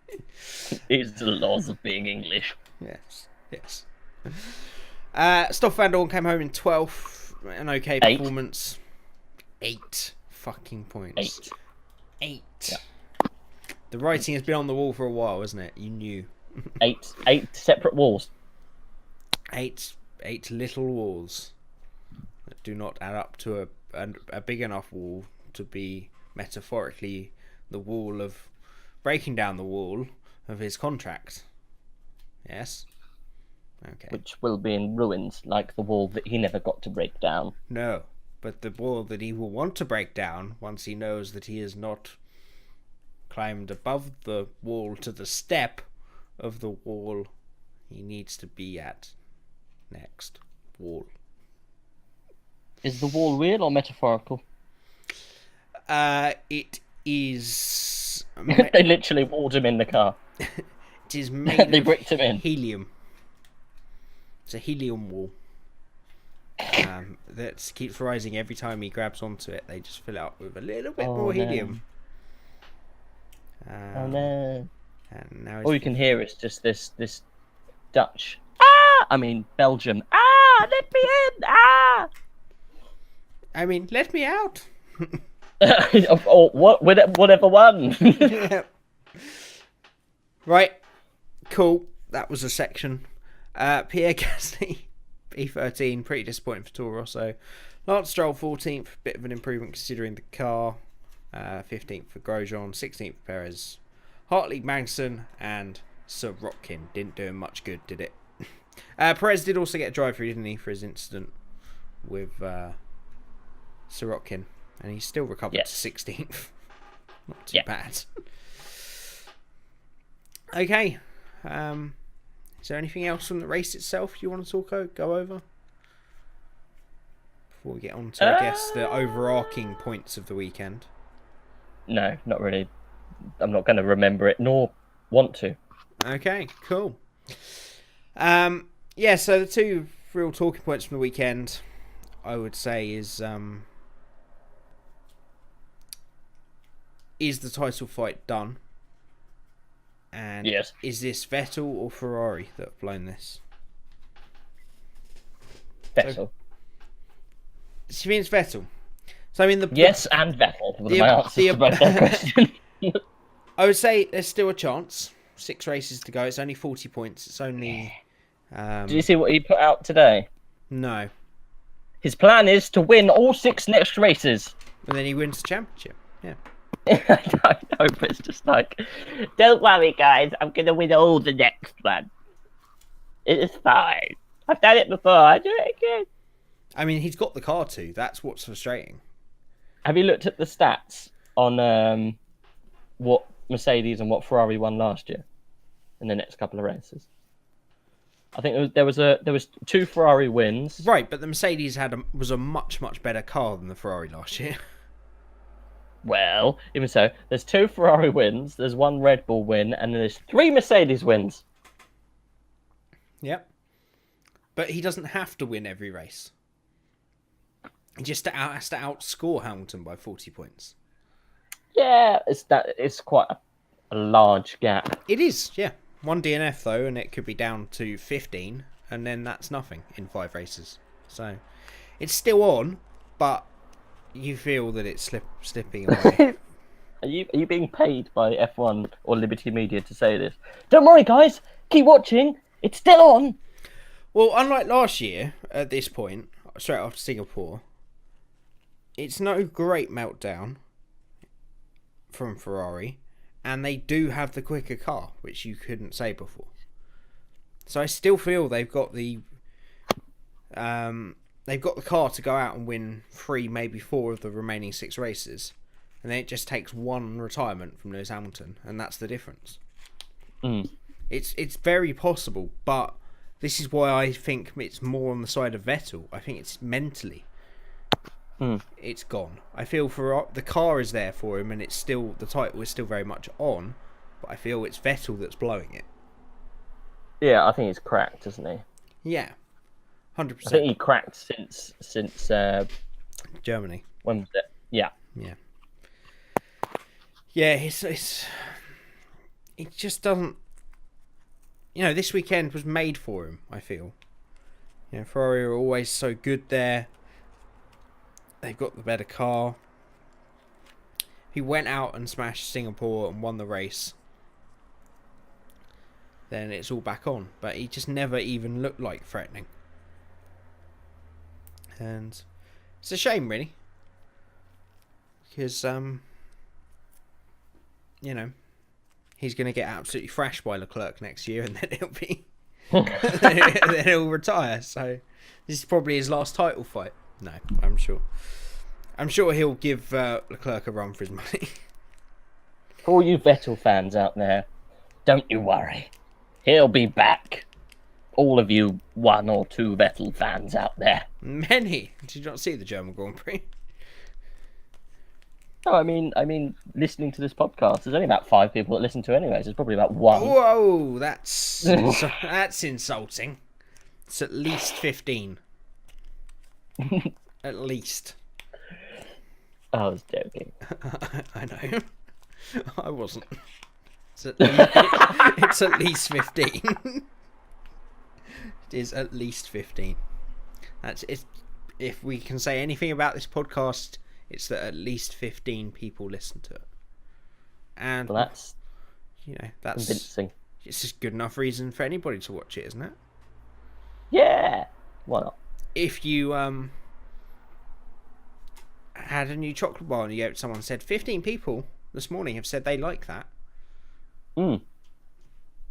These are the laws of being English. Yes. Stoff Van Dorn came home in 12th. An okay performance. 8 fucking points. 8. Yeah. The writing has been on the wall for a while, isn't it? You knew. 8 separate walls. 8 8 little walls that do not add up to a big enough wall to be metaphorically the wall of breaking down the wall of his contract. Yes? Okay. Which will be in ruins, like the wall that he never got to break down. No, but the wall that he will want to break down once he knows that he has not climbed above the wall to the step of the wall he needs to be at next. Wall. Is the wall real or metaphorical? It is... They literally walled him in the car. It is made They of bricked him in. helium. It's a helium wall. That keeps rising every time he grabs onto it. They just fill it up with a little bit more helium. Oh no! And now All you can hear is just this Dutch. Ah! I mean Belgium. Ah! Let me in! Ah! I mean, let me out. Oh, whatever one. Yeah. Right. Cool. That was a section. Pierre Gasly, P13, pretty disappointing for Toro Rosso. Lance Stroll, 14th, bit of an improvement considering the car. 15th for Grosjean, 16th for Perez. Hartley, Magnussen, and Sirotkin. Didn't do him much good, did it? Perez did also get a drive-through, didn't he, for his incident with Sirotkin. And he's still recovered to 16th. Not too bad. Okay. Is there anything else from the race itself you want to go over? Before we get on to, I guess, the overarching points of the weekend. No, not really. I'm not going to remember it, nor want to. Okay, cool. Yeah, so the two real talking points from the weekend, I would say, is the title fight done? And is this Vettel or Ferrari that have blown this? Vettel. So you mean it's Vettel? So I mean and Vettel was my answer to both that question. I would say there's still a chance. 6 races to go. It's only 40 points. It's only... Did you see what he put out today? No. His plan is to win all 6 next races. And then he wins the championship. Yeah. I know, but it's just like, don't worry, guys. I'm going to win all the next one. It is fine. I've done it before. I do it again. I mean, he's got the car too. That's what's frustrating. Have you looked at the stats on what Mercedes and what Ferrari won last year in the next couple of races? I think there was 2 Ferrari wins. Right, but the Mercedes was a much better car than the Ferrari last year. Well, even so, there's 2 Ferrari wins, there's 1 Red Bull win, and then there's 3 Mercedes wins. Yep. But he doesn't have to win every race. He just has to outscore Hamilton by 40 points. Yeah, it's quite a large gap. It is, yeah. 1 DNF though, and it could be down to 15, and then that's nothing in 5 races. So it's still on, but you feel that it's slipping away. Are you being paid by F1 or Liberty Media to say this? Don't worry, guys. Keep watching. It's still on. Well, unlike last year, at this point, straight after Singapore, it's no great meltdown from Ferrari, and they do have the quicker car, which you couldn't say before. So I still feel they've got the car to go out and win 3, maybe 4 of the remaining 6 races, and then it just takes 1 retirement from Lewis Hamilton, and that's the difference. It's very possible, but this is why I think it's more on the side of Vettel. I think it's mentally. It's gone. I feel the car is there for him, and it's still, the title is still very much on, but I feel it's Vettel that's blowing it. Yeah, I think he's cracked, isn't he? Yeah, 100%. I think he cracked since Germany. When was it? Yeah. It just doesn't. This weekend was made for him. I feel. Ferrari are always so good there. They've got the better car. He went out and smashed Singapore and won the race. Then it's all back on. But he just never even looked like threatening. And it's a shame, really, because he's going to get absolutely thrashed by Leclerc next year, and then it'll be then he'll retire. So this is probably his last title fight. No, I'm sure. I'm sure he'll give Leclerc a run for his money. For all you Vettel fans out there, don't you worry. He'll be back. All of you 1 or 2 Vettel fans out there. Many. Did you not see the German Grand Prix? No, I mean, listening to this podcast, there's only about 5 people that listen to it anyways. There's probably about 1. Whoa, that's insulting. It's at least 15. At least. I was joking. I know. I wasn't. It's at least 15. It is at least 15. That's it. If we can say anything about this podcast, it's that at least 15 people listen to it. And well, that's that's convincing. It's just good enough reason for anybody to watch it, isn't it? Yeah. Why not? If you had a new chocolate bar and you gave it to someone and said 15 people this morning have said they like that. Are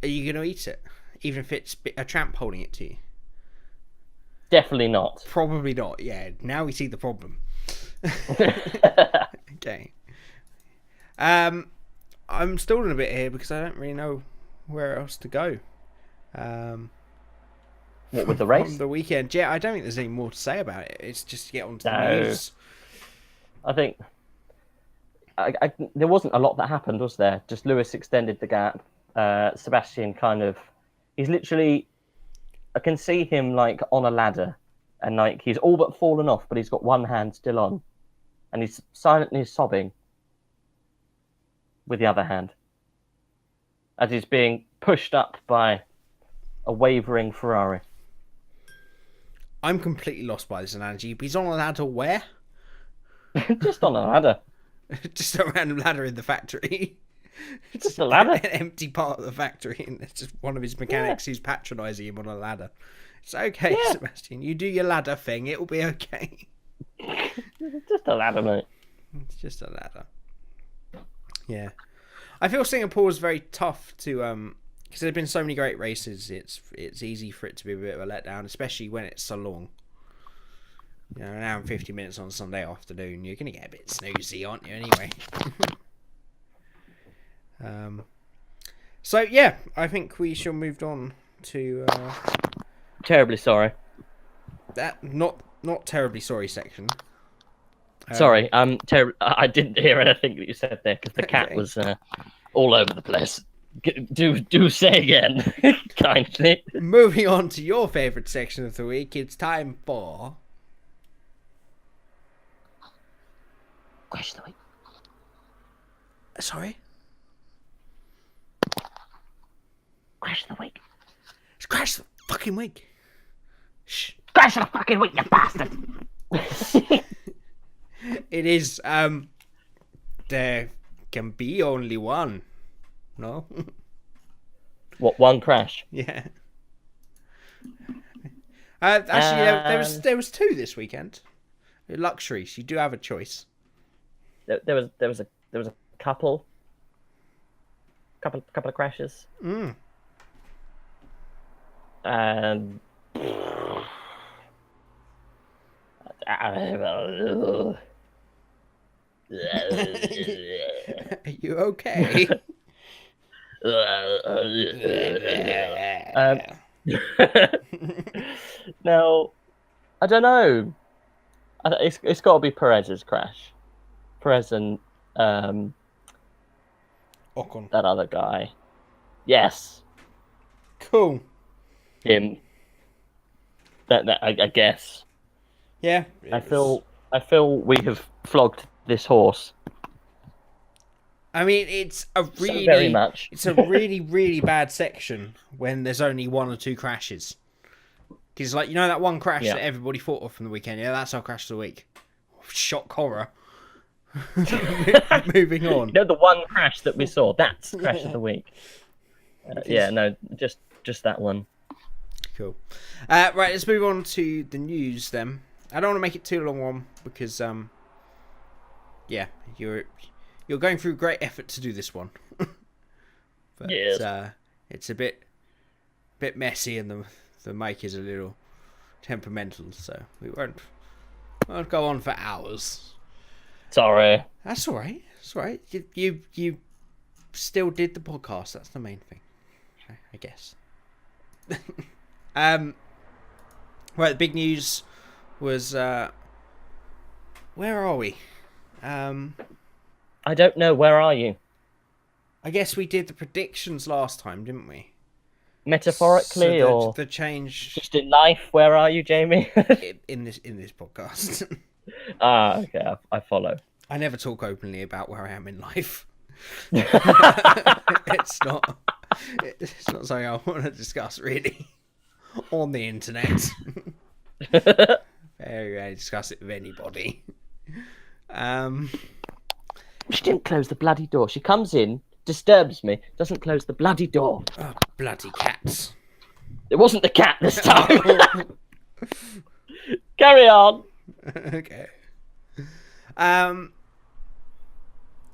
you going to eat it? Even if it's a tramp holding it to you? Definitely not. Probably not, yeah. Now we see the problem. Okay. I'm stalling a bit here because I don't really know where else to go. What, with the race? From the weekend. Yeah, I don't think there's any more to say about it. It's just to get on to the news. I think there wasn't a lot that happened, was there? Just Lewis extended the gap. Sebastian he's literally, I can see him like on a ladder and like he's all but fallen off, but he's got one hand still on and he's silently sobbing with the other hand as he's being pushed up by a wavering Ferrari. I'm completely lost by this analogy, but he's on a ladder where? Just on a ladder. Just a random ladder in the factory. Just a ladder. An empty part of the factory, and it's just one of his mechanics who's patronising him on a ladder. It's okay, Sebastian. You do your ladder thing, it'll be okay. Just a ladder, mate. It's just a ladder. Yeah. I feel Singapore's very tough to because there've been so many great races. It's easy for it to be a bit of a letdown, especially when it's so long. An hour and 50 minutes on Sunday afternoon. You're gonna get a bit snoozy, aren't you? Anyway. So yeah, I think we shall move on to terribly sorry. That not terribly sorry section. Sorry, I didn't hear anything that you said there because the cat was all over the place. Do say again, kindly. Moving on to your favourite section of the week, it's time for Question of the week. Sorry? Crash of the week. It's crash of the fucking week. Shh. Crash of the fucking week, you bastard. It is, there can be only one. No? What, one crash? Yeah. Actually, there was 2 this weekend. Luxuries. You do have a choice. There was a couple of crashes. And Are you okay? Now, I don't know. It's got to be Perez's crash. Perez and Ocon. that other guy. Yes. Cool. Him. That I guess. Yeah. I feel we have flogged this horse. I mean, it's a really, very much. It's a really, really bad section when there's only 1 or 2 crashes. Because, like, you know that one crash that everybody thought of from the weekend? Yeah, that's our crash of the week. Shock horror. Moving on. You know the one crash that we saw? That's crash of the week. Just that one. Cool. Right, let's move on to the news then. I don't want to make it too long one because yeah, you're going through great effort to do this one. But Yes. it's a bit messy and the mic is a little temperamental, so we won't go on for hours. Sorry. That's all right. It's all right. You still did the podcast. That's the main thing, I guess. Right. The big news was where are we? I don't know. Where are you? I guess we did the predictions last time, didn't we? Metaphorically So or the change just in life? Where are you, Jamie? in this podcast. Okay, I follow. I never talk openly about where I am in life. It's not something I want to discuss really on the internet. Very rarely discuss it with anybody. She didn't close the bloody door. She comes in, disturbs me, doesn't close the bloody door. Oh, bloody cats. It wasn't the cat this time. Carry on. Okay.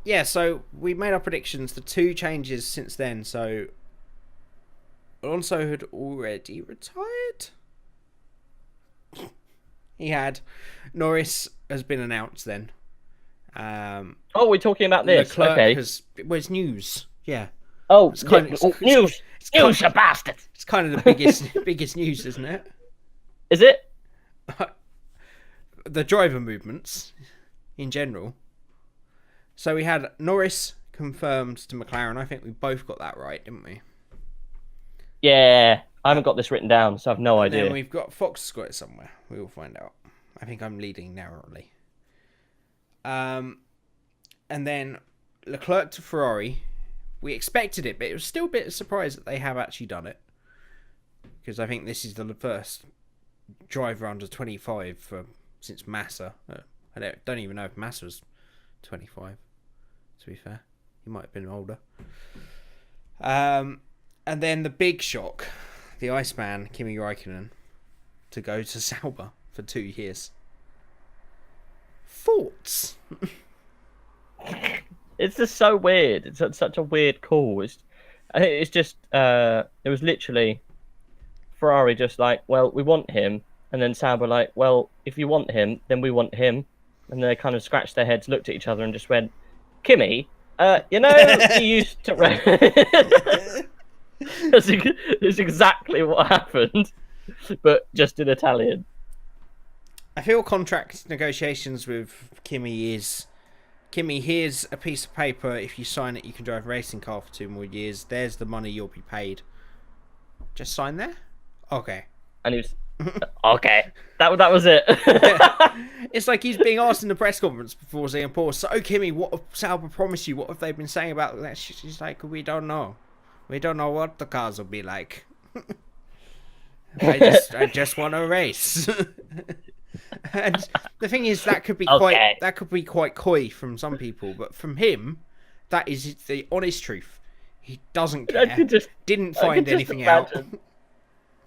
Yeah, so we made our predictions. The 2 changes since then. So Alonso had already retired. He had. Norris has been announced then. Oh, we're talking about this. Leclerc Okay. Well, it's news. Yeah. Oh, It's kind of, news. It's News, kind you bastard. it's kind of the biggest news, isn't it? Is it? The driver movements in general. So we had Norris confirmed to McLaren. I think we both got that right, didn't we? Yeah. I haven't got this written down, so I've no And idea. then we've got Fox has got it somewhere. We will find out. I think I'm leading narrowly. And then Leclerc to Ferrari. We expected it, but it was still a bit of surprise that they have actually done it. Because I think this is the first driver under 25 since Massa. I don't even know if Massa was 25, to be fair. He might have been older. And then the big shock, the Iceman, Kimi Räikkönen, to go to Sauber for 2 years. Thoughts? It's just so weird. It's such a weird call. I think it's just, it was literally Ferrari just like, well, we want him. And then Sauber like, well, if you want him, then we want him. And they kind of scratched their heads, looked at each other and just went, Kimi, you used to... That's exactly what happened, but just in Italian. I feel contract negotiations with Kimi is... Kimi, here's a piece of paper. If you sign it, you can drive a racing car for 2 more years. There's the money you'll be paid. Just sign there? Okay. And he was... okay. That was it. It's like he's being asked in the press conference before Singapore, so Kimi, what have Sauber promised you? What have they been saying about that? She's like, we don't know. We don't know what the cars will be like. I just want to race. And the thing is, that could be quite coy from some people, but from him, that is the honest truth. He doesn't care. Didn't find anything out.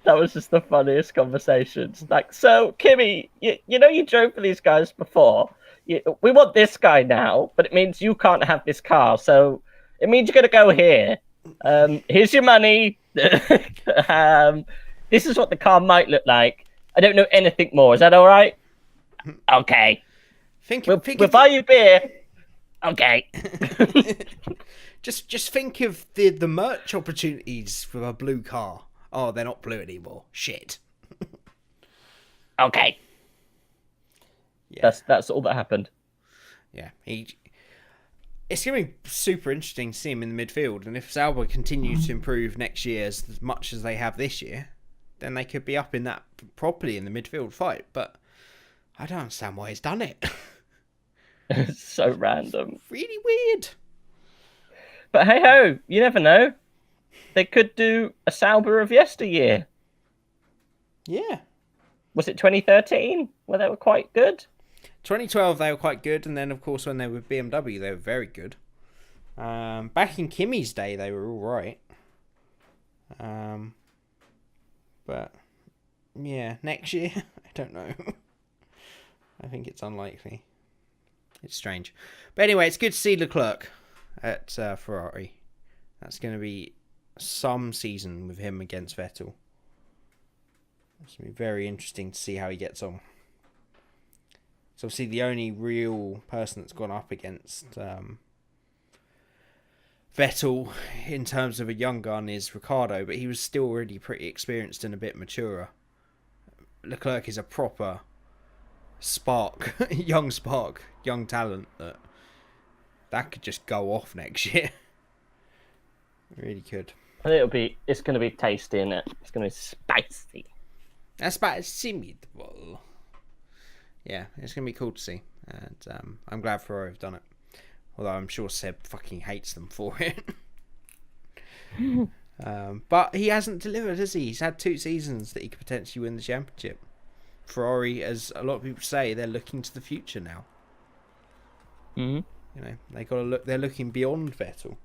That was just the funniest conversations. Like, so Kimi, you drove for these guys before. We want this guy now, but it means you can't have this car. So it means you're gonna go here. Here's your money. This is what the car might look like. I don't know anything more. Is that all right? Okay. We'll buy you beer. Okay. Just think of the merch opportunities for a blue car. Oh, they're not blue anymore. Shit. Okay. Yeah. That's all that happened. Yeah. It's going to be super interesting to see him in the midfield. And if Sauber continues to improve next year as much as they have this year, then they could be up in that properly in the midfield fight. But I don't understand why he's done it. It's so random. Really weird. But hey ho, you never know. They could do a Sauber of yesteryear. Yeah. Was it 2013 where they were quite good? 2012 they were quite good, and then of course when they were with BMW they were very good. Back in Kimi's day they were all right. But yeah, next year I don't know. I think it's unlikely. It's strange. But anyway, it's good to see Leclerc at Ferrari. That's going to be some season with him against Vettel. It's going to be very interesting to see how he gets on. So obviously the only real person that's gone up against Vettel in terms of a young gun is Ricciardo, but he was still already pretty experienced and a bit maturer. Leclerc is a proper spark, young talent that could just go off next year. Really could. It's going to be tasty, isn't it? It's going to be spicy. That's spicy meatball. Yeah, it's going to be cool to see. And I'm glad Ferrari have done it. Although I'm sure Seb fucking hates them for it. But he hasn't delivered, has he? He's had 2 seasons that he could potentially win the championship. Ferrari, as a lot of people say, they're looking to the future now. Mm-hmm. You know, they got to look. They're looking beyond Vettel.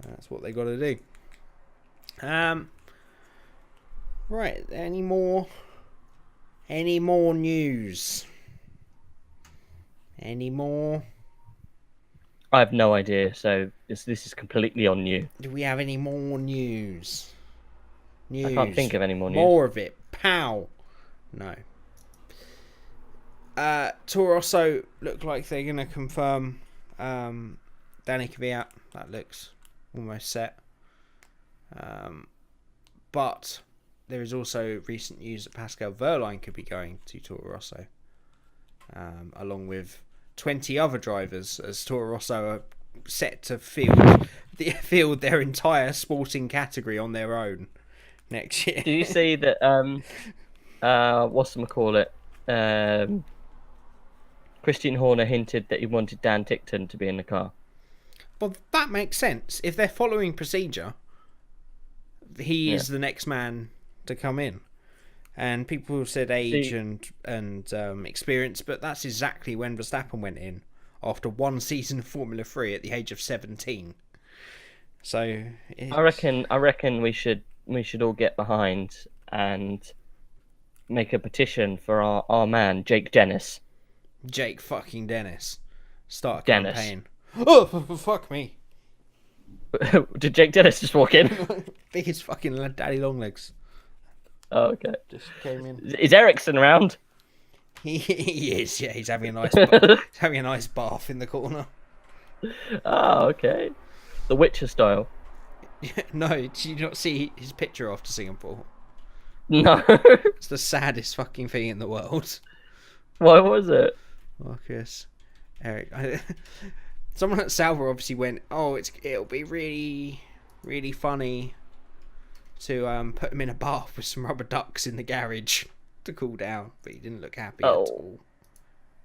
That's what they got to do. Right. Any more news? Any more? I have no idea. So this is completely on you. Do we have any more news? I can't think of any more news. More of it. Pow. No. Toro Rosso look like they're going to confirm Danny Kvyat. That looks almost set. But there is also recent news that Pascal Wehrlein could be going to Toro Rosso, along with 20 other drivers, as Toro Rosso are set to field their entire sporting category on their own next year. Do you see that? Whatchamacallit? Christian Horner hinted that he wanted Dan Tickton to be in the car. Well, that makes sense. If they're following procedure, he is the next man to come in. And people have said age and experience, but that's exactly when Verstappen went in after 1 season of Formula 3 at the age of 17. So I reckon we should all get behind and make a petition for our man Jake Dennis. Jake fucking Dennis. Start a Dennis. campaign. Oh, fuck me. Did Jake Dennis just walk in? Biggest fucking daddy long legs. Oh, okay. Just came in. Is Ericsson around? He is, yeah. He's having a nice bath in the corner. Oh, okay. The Witcher style. No, did you not see his picture after Singapore? No. It's the saddest fucking thing in the world. Why was it? Marcus, Eric. Someone at Sauber obviously went, it'll be really, really funny to put him in a bath with some rubber ducks in the garage to cool down, but he didn't look happy at all.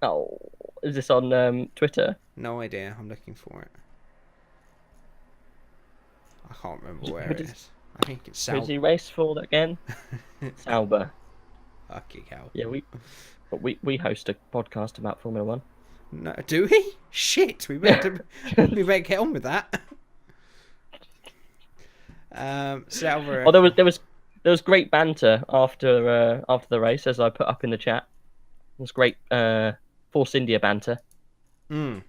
Oh, is this on Twitter? No idea. I'm looking for it. I can't remember where it is. I think it's Sauber. Who's he race for again? Sauber. Fucking hell. Yeah, we host a podcast about Formula 1. No, do we? Shit, we better get on with that. Sauber. Oh, there was great banter after the race, as I put up in the chat. It was great Force India banter. Go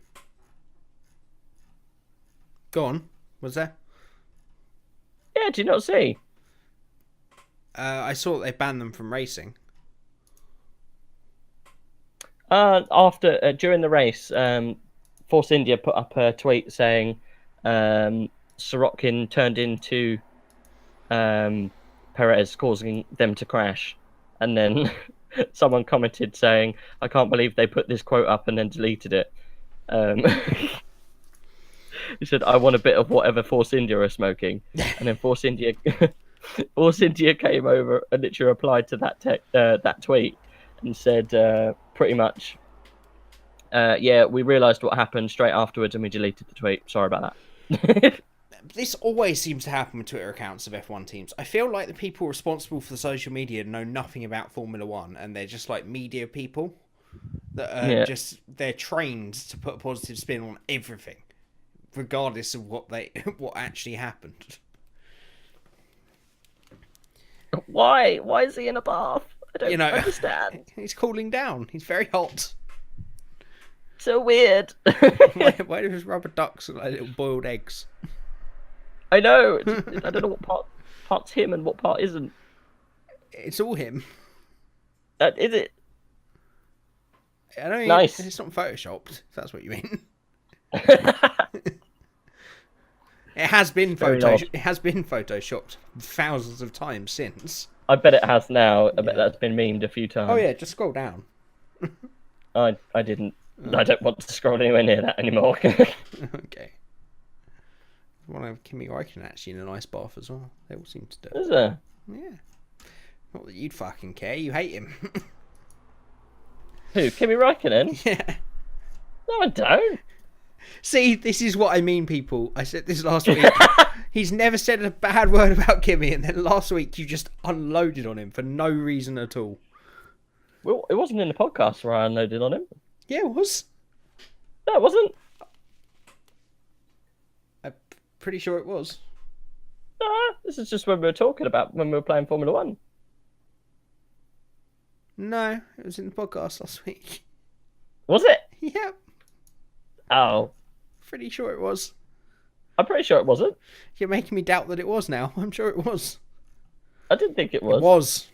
on. Was there? Yeah, do you not see? I saw that they banned them from racing. During the race, Force India put up a tweet saying Sorokin turned into Perez, causing them to crash, and then someone commented saying, "I can't believe they put this quote up and then deleted it." He said, "I want a bit of whatever Force India are smoking," and then Force India came over and literally replied to that tweet and said pretty much, "Yeah, we realised what happened straight afterwards and we deleted the tweet. Sorry about that." This always seems to happen with Twitter accounts of F1 teams. I feel like the people responsible for the social media know nothing about Formula 1 and they're just like media people that are they're trained to put a positive spin on everything, regardless of what actually happened. Why is he in a bath? I don't understand. He's cooling down. He's very hot. So weird. Why do his rubber ducks look like little boiled eggs? I know. I don't know what part's him and what part isn't. It's all him. Is it? I don't. Nice. It's not photoshopped. If that's what you mean. It has been photoshopped thousands of times since. I bet it has now. I bet that's been memed a few times. Oh yeah, just scroll down. I didn't. I don't want to scroll anywhere near that anymore. Okay. One of Kimi Räikkönen actually in an ice bath as well. They all seem to do. Is there? Yeah. Not that you'd fucking care. You hate him. Who? Kimi Räikkönen? Yeah. No, I don't. See, this is what I mean, people. I said this last week. He's never said a bad word about Kimi, and then last week you just unloaded on him for no reason at all. Well, it wasn't in the podcast where I unloaded on him. Yeah, it was. No, it wasn't. I'm pretty sure it was. This is just when we were talking about when we were playing Formula 1. No, it was in the podcast last week. Was it? Yep. Oh. Pretty sure it was. I'm pretty sure it wasn't. You're making me doubt that it was now. I'm sure it was. I didn't think it was. It was.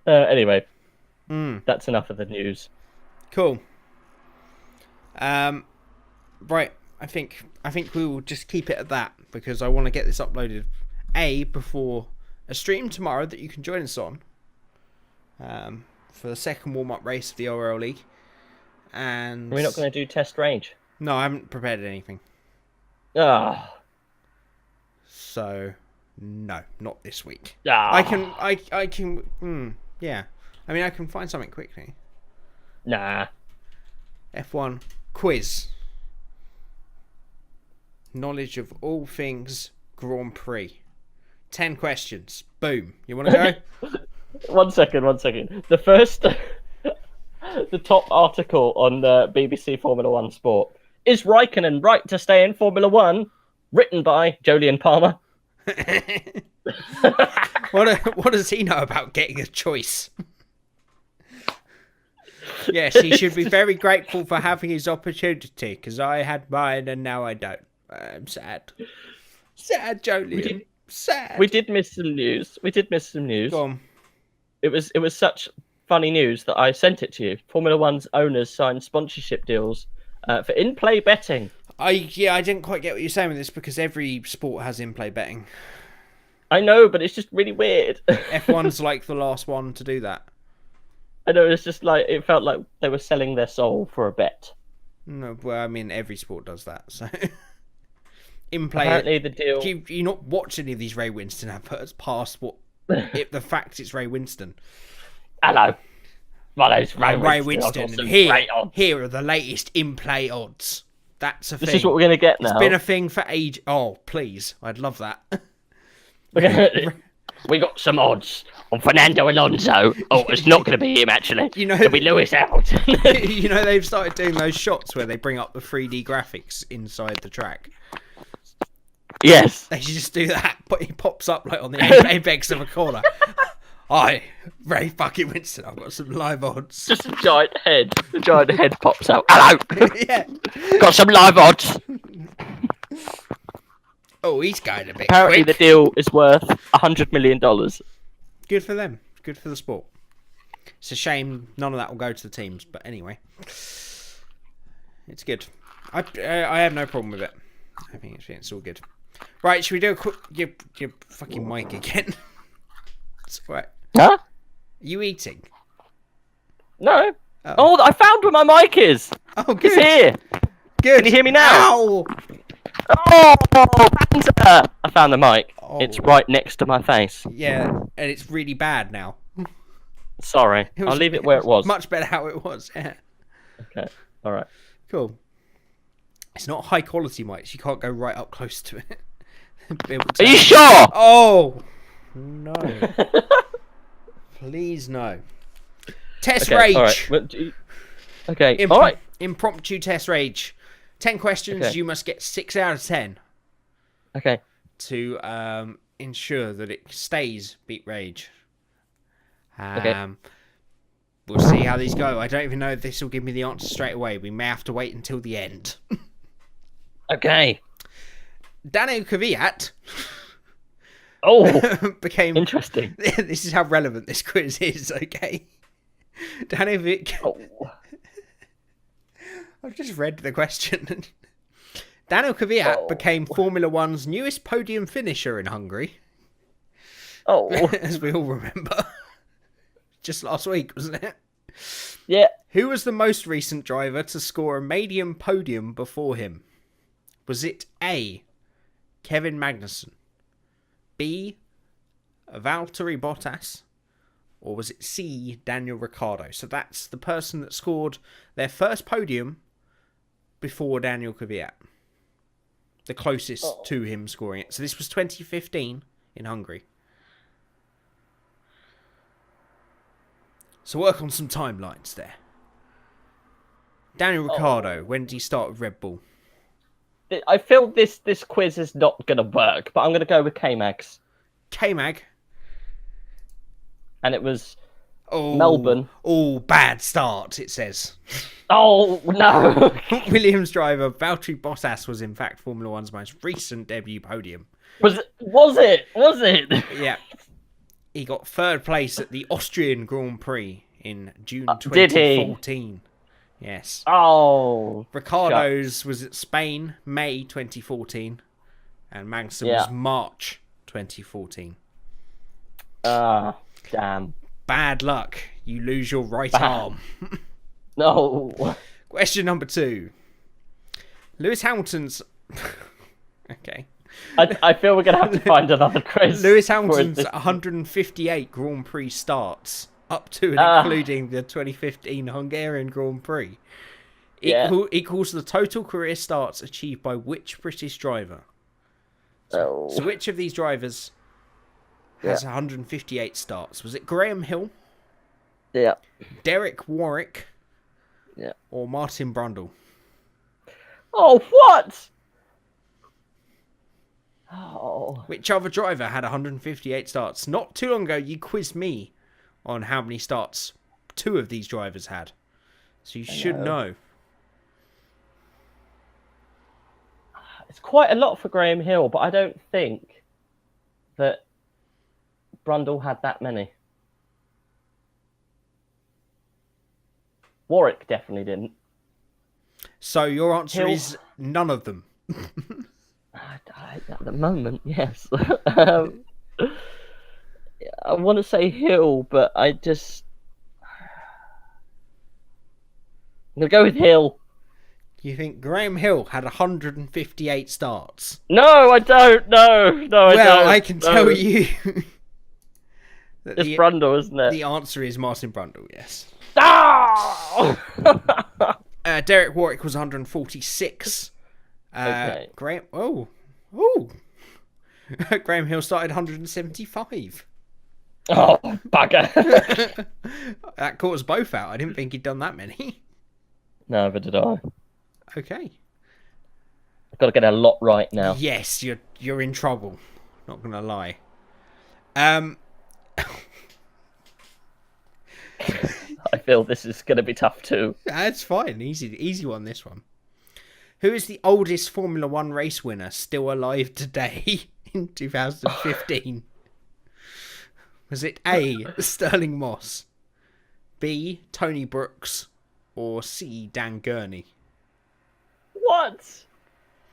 Anyway, that's enough of the news. Cool. Right. I think we will just keep it at that because I want to get this uploaded before a stream tomorrow that you can join us on. For the second warm-up race of the ORL League. And We're not going to do test range. No, I haven't prepared anything. Ah. So no, not this week. Ah. I can. Yeah. I mean, I can find something quickly. Nah. F1 quiz. Knowledge of all things Grand Prix. 10 questions. Boom. You want to go? One second. The first, the top article on the BBC Formula 1 Sport. Is Raikkonen right to stay in Formula 1? Written by Jolyon Palmer. What does he know about getting a choice? Yes, he should be very grateful for having his opportunity, because I had mine and now I don't. I'm sad. Sad, Jolyon. Sad. We did miss some news. Go on. It was such funny news that I sent it to you. Formula 1's owners signed sponsorship deals for in-play betting. I didn't quite get what you're saying with this because every sport has in-play betting. I know, but it's just really weird. F1's like the last one to do that. I know, it's just like, it felt like they were selling their soul for a bet. No, well, I mean, every sport does that, so... in-play... Apparently the deal... You not watch any of these Ray Winston adverts past what... the fact it's Ray Winston. Hello. My name's Ray Winston. And here are the latest in-play odds. That's a thing. This is what we're going to get now. It's been a thing for age... Oh, please. I'd love that. We got some odds on Fernando Alonso. Oh, it's not going to be him, actually. It'll be Lewis out. You know, they've started doing those shots where they bring up the 3D graphics inside the track. Yes. They should just do that. But he pops up like on the apex of a corner. Hi, Ray fucking Winston. I've got some live odds. Just a giant head. The giant head pops out. Hello. Yeah. Got some live odds. Oh, he's going a bit Apparently quick. the deal is worth $100 million. Good for them. Good for the sport. It's a shame none of that will go to the teams. But anyway. It's good. I have no problem with it. I think it's all good. Right, should we do a quick... Your fucking mic again. It's all right. Huh? Are you eating? No. Oh, I found where my mic is. Oh, good. It's here. Good. Can you hear me now? Ow! Oh, Panther! I found the mic. Oh. It's right next to my face. Yeah, and it's really bad now. Sorry. I'll leave it where it was. Much better how it was, yeah. Okay. All right. Cool. It's not high quality mics. You can't go right up close to it. Are you sure? Oh! No. Please no. Test rage. All right. Okay. All right. Impromptu test rage. 10 questions. Okay. You must get 6 out of 10. Okay. To ensure that it stays Beat Rage. Okay. We'll see how these go. I don't even know if this will give me the answer straight away. We may have to wait until the end. Okay. Daniel Kvyat Oh, became... interesting. This is how relevant this quiz is, okay? Daniel Kvyat... Oh. I've just read the question. Daniel Kvyat became Formula One's newest podium finisher in Hungary. Oh. As we all remember. Just last week, wasn't it? Yeah. Who was the most recent driver to score a maiden podium before him? Was it A, Kevin Magnussen, B, Valtteri Bottas, or was it C, Daniel Ricciardo? So that's the person that scored their first podium before Daniel Kvyat. The closest to him scoring it. So this was 2015 in Hungary. So work on some timelines there. Daniel Ricciardo, when did he start with Red Bull? I feel this quiz is not going to work, but I'm going to go with K-Mags. K-Mag. And it was Melbourne. Oh, bad start, it says. Oh, no. Williams driver Valtteri Bottas was in fact Formula One's most recent debut podium. Was it? Yeah. He got third place at the Austrian Grand Prix in June Did he? 2014. Yes. Oh. Ricardo's was at Spain, May 2014. And Magnussen was March 2014. Damn. Bad luck. You lose your right arm. No. Question number 2. Lewis Hamilton's... Okay. I feel we're going to have to find another quiz. Lewis Hamilton's 158 Grand Prix starts, up to and including the 2015 Hungarian Grand Prix, equals the total career starts achieved by which British driver? So which of these drivers has 158 starts? Was it Graham Hill? Yeah. Derek Warwick? Yeah. Or Martin Brundle? Oh, what? Oh. Which other driver had 158 starts? Not too long ago, you quizzed me on how many starts 2 of these drivers had. So you should know. It's quite a lot for Graham Hill, but I don't think that Brundle had that many. Warwick definitely didn't. So your answer is none of them. At the moment, yes. I want to say Hill, but I'm going to go with Hill. You think Graham Hill had 158 starts? No, I don't. No, I don't. Well, I can tell you. It's Brundle, isn't it? The answer is Martin Brundle, yes. Ah! Derek Warwick was 146. Okay. Graham Hill started 175. Oh, bugger. That caught us both out. I didn't think he'd done that many. Neither did I. Okay. I've got to get a lot right now. Yes, you're in trouble. Not gonna lie. I feel this is going to be tough too. That's fine. Easy one, this one. Who is the oldest Formula One race winner still alive today in 2015? Was it A, Sterling Moss, B, Tony Brooks, or C, Dan Gurney? What?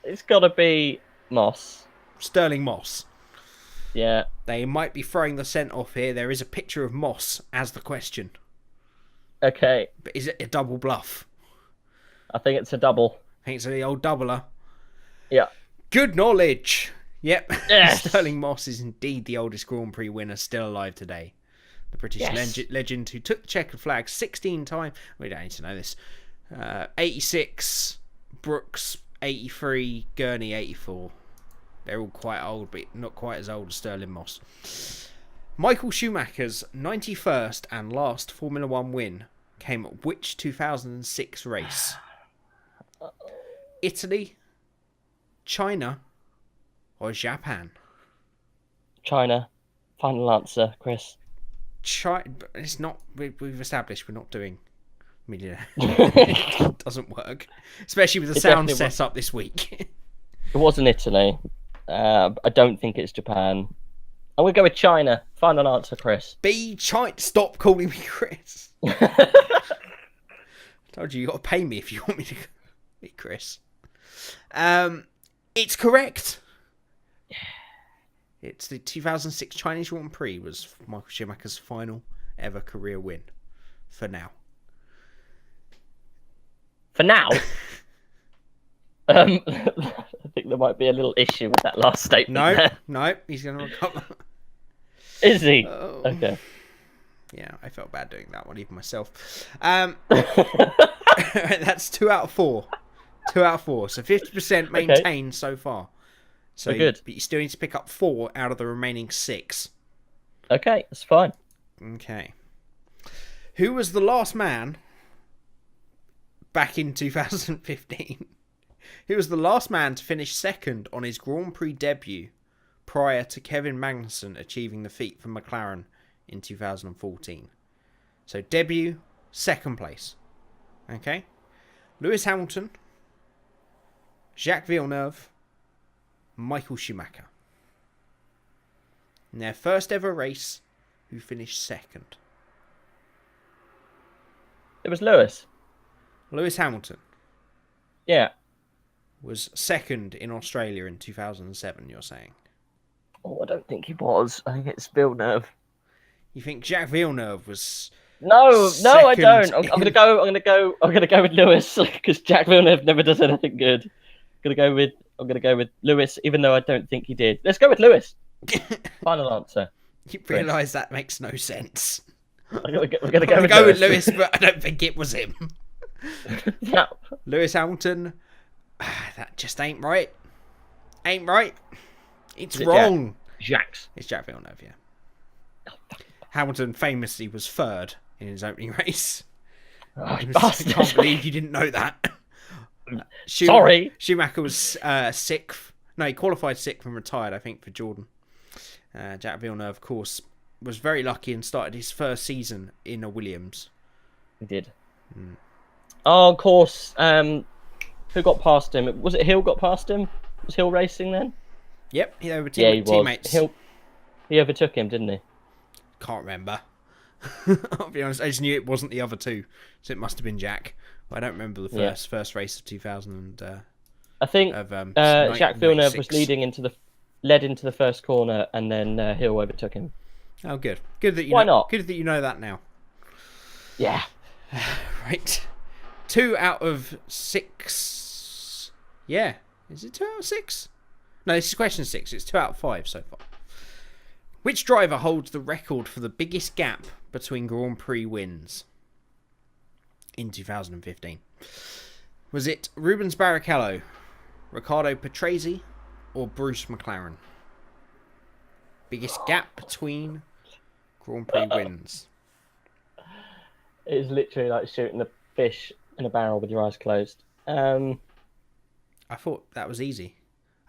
It's got to be Moss. Sterling Moss. Yeah. They might be throwing the scent off here. There is a picture of Moss as the question. Okay. But is it a double bluff? I think it's a double. I think it's the old doubler. Yeah. Good knowledge. Yep. Yes. Sterling Moss is indeed the oldest Grand Prix winner still alive today. The British legend who took the checkered flag 16 times. We don't need to know this. 86, Brooks 83, Gurney 84. They're all quite old, but not quite as old as Sterling Moss. Michael Schumacher's 91st and last Formula One win came at which 2006 race? Italy, China, or Japan? China. Final answer, Chris. It's not. We've established we're not doing millionaire. It doesn't work, especially with the sound set up this week. It wasn't Italy. I don't think it's Japan. I'm going to go with China. Final answer, Chris. China. Stop calling me Chris. Told you got to pay me if you want me to be Chris. It's correct. It's the 2006 Chinese Grand Prix was Michael Schumacher's final ever career win. For now. For now? I think there might be a little issue with that last statement. No, he's going to recover. Is he? Oh. Okay. Yeah, I felt bad doing that one, even myself. That's 2 out of 4. 2 out of 4. So 50% maintained so far. So good. But you still need to pick up 4 out of the remaining 6. Okay, that's fine. Okay. Who was the last man back in 2015? Who was the last man to finish second on his Grand Prix debut prior to Kevin Magnussen achieving the feat for McLaren in 2014? So debut, second place. Okay? Lewis Hamilton, Jacques Villeneuve, Michael Schumacher. In their first ever race, who finished second? It was Lewis. Lewis Hamilton. Yeah. Was second in Australia in 2007, you're saying? Oh, I don't think he was. I think it's Villeneuve. You think Jacques Villeneuve was? No, I don't. I'm gonna go with Lewis because Jacques Villeneuve never does anything good. I'm gonna go with Lewis, even though I don't think he did. Let's go with Lewis. Final answer. You realise that makes no sense. We're gonna go with Lewis, but I don't think it was him. No. Lewis Hamilton. That just ain't right. Ain't right. It's wrong. Jacques. It's Jacques Villeneuve, yeah. Hamilton famously was third in his opening race. Oh, I can't believe you didn't know that. Sorry. Schumacher was sixth. No, he qualified sixth and retired, I think, for Jordan. Jacques Villeneuve, of course, was very lucky and started his first season in a Williams. He did. Oh, of course. Who got past him? Was it Hill got past him? Was Hill racing then? Yep, he overtook teammates. He overtook him, didn't he? Can't remember. I'll be honest, I just knew it wasn't the other two, so it must have been Jack. But I don't remember the first race of 2000. I think Jacques Villeneuve was led into the first corner, and then Hill overtook him. Oh, good. Good that you. Why not? Good that you know that now. Yeah. Right. 2 out of 6. Yeah. Is it 2 out of 6? No, this is question 6. It's 2 out of 5 so far. Which driver holds the record for the biggest gap between Grand Prix wins in 2015? Was it Rubens Barrichello, Riccardo Patrese, or Bruce McLaren? Biggest gap between Grand Prix wins. It is literally like shooting a fish in a barrel with your eyes closed. I thought that was easy.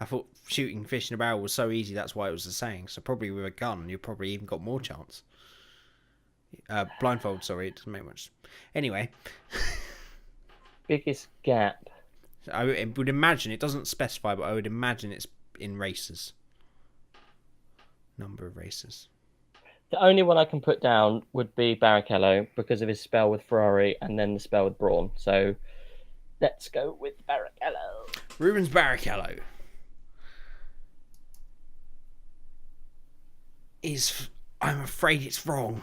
I thought shooting fish in a barrel was so easy, that's why it was the saying. So probably with a gun, you probably even got more chance. Blindfold, sorry, it doesn't make much. Anyway. Biggest gap. I would imagine, it doesn't specify, but I would imagine it's in races. Number of races. The only one I can put down would be Barrichello because of his spell with Ferrari and then the spell with Brawn. So let's go with Barrichello. Rubens Barrichello I'm afraid it's wrong.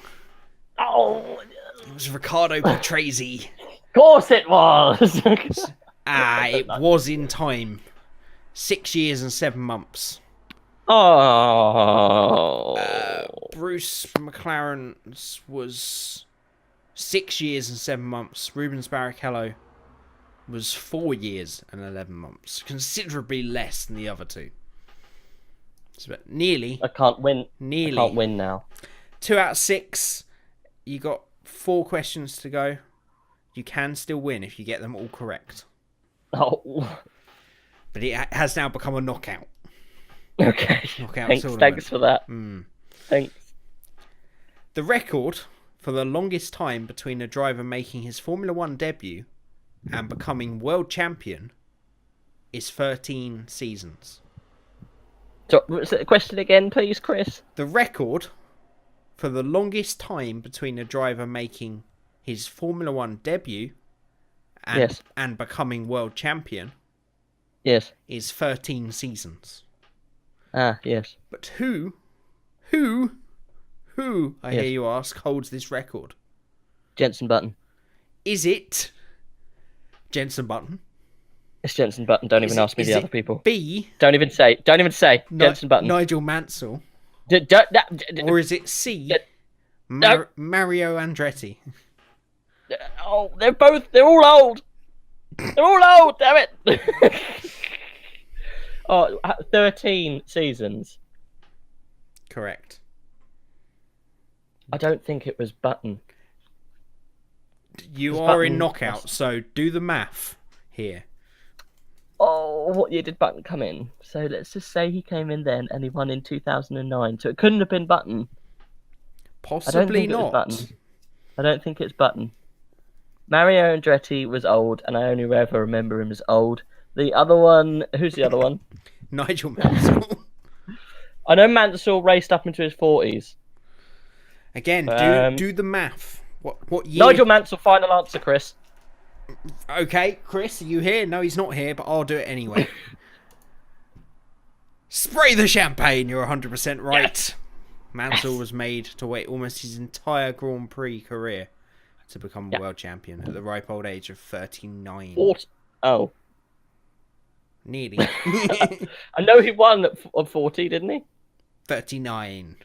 Oh, it was Riccardo Patrese. Of course it was. It was in time. 6 years and 7 months. Oh. Bruce McLaren was 6 years and 7 months. Rubens Barrichello was 4 years and 11 months. Considerably less than the other two. So, nearly. I can't win. Nearly. I can't win now. 2 out of 6. You got 4 questions to go. You can still win if you get them all correct. Oh. But it has now become a knockout. Okay. Knockout Thanks tournament. for that. Thanks. The record for the longest time between a driver making his Formula One debut and becoming world champion is 13 seasons. So, what's the question again, please, Chris? The record for the longest time between a driver making his Formula One debut and becoming world champion is 13 seasons. Ah, yes. But who, I hear you ask, holds this record? Jenson Button. Is it Jenson Button? It's Jenson Button. Don't even ask me the other people. B. Don't even say. Jenson Button. Nigel Mansell. Or is it C. Mario Andretti? Oh, they're all old. They're all old, damn it. 13 seasons. Correct. I don't think it was Button. You are in knockout, so do the math here. Oh, what year did Button come in? So let's just say he came in then and he won in 2009. So it couldn't have been Button. Possibly not. I don't think it's Button. Mario Andretti was old, and I only ever remember him as old. The other one, who's the other one? Nigel Mansell. I know Mansell raced up into his 40s. Again, do the math. What year? Nigel Mansell, final answer, Chris. Okay, Chris, are you here? No, he's not here, but I'll do it anyway. Spray the champagne, you're 100% right. Yes. Mansell was made to wait almost his entire Grand Prix career to become a world champion at the ripe old age of 39. Oh. Nearly. I know he won at 40, didn't he? 39.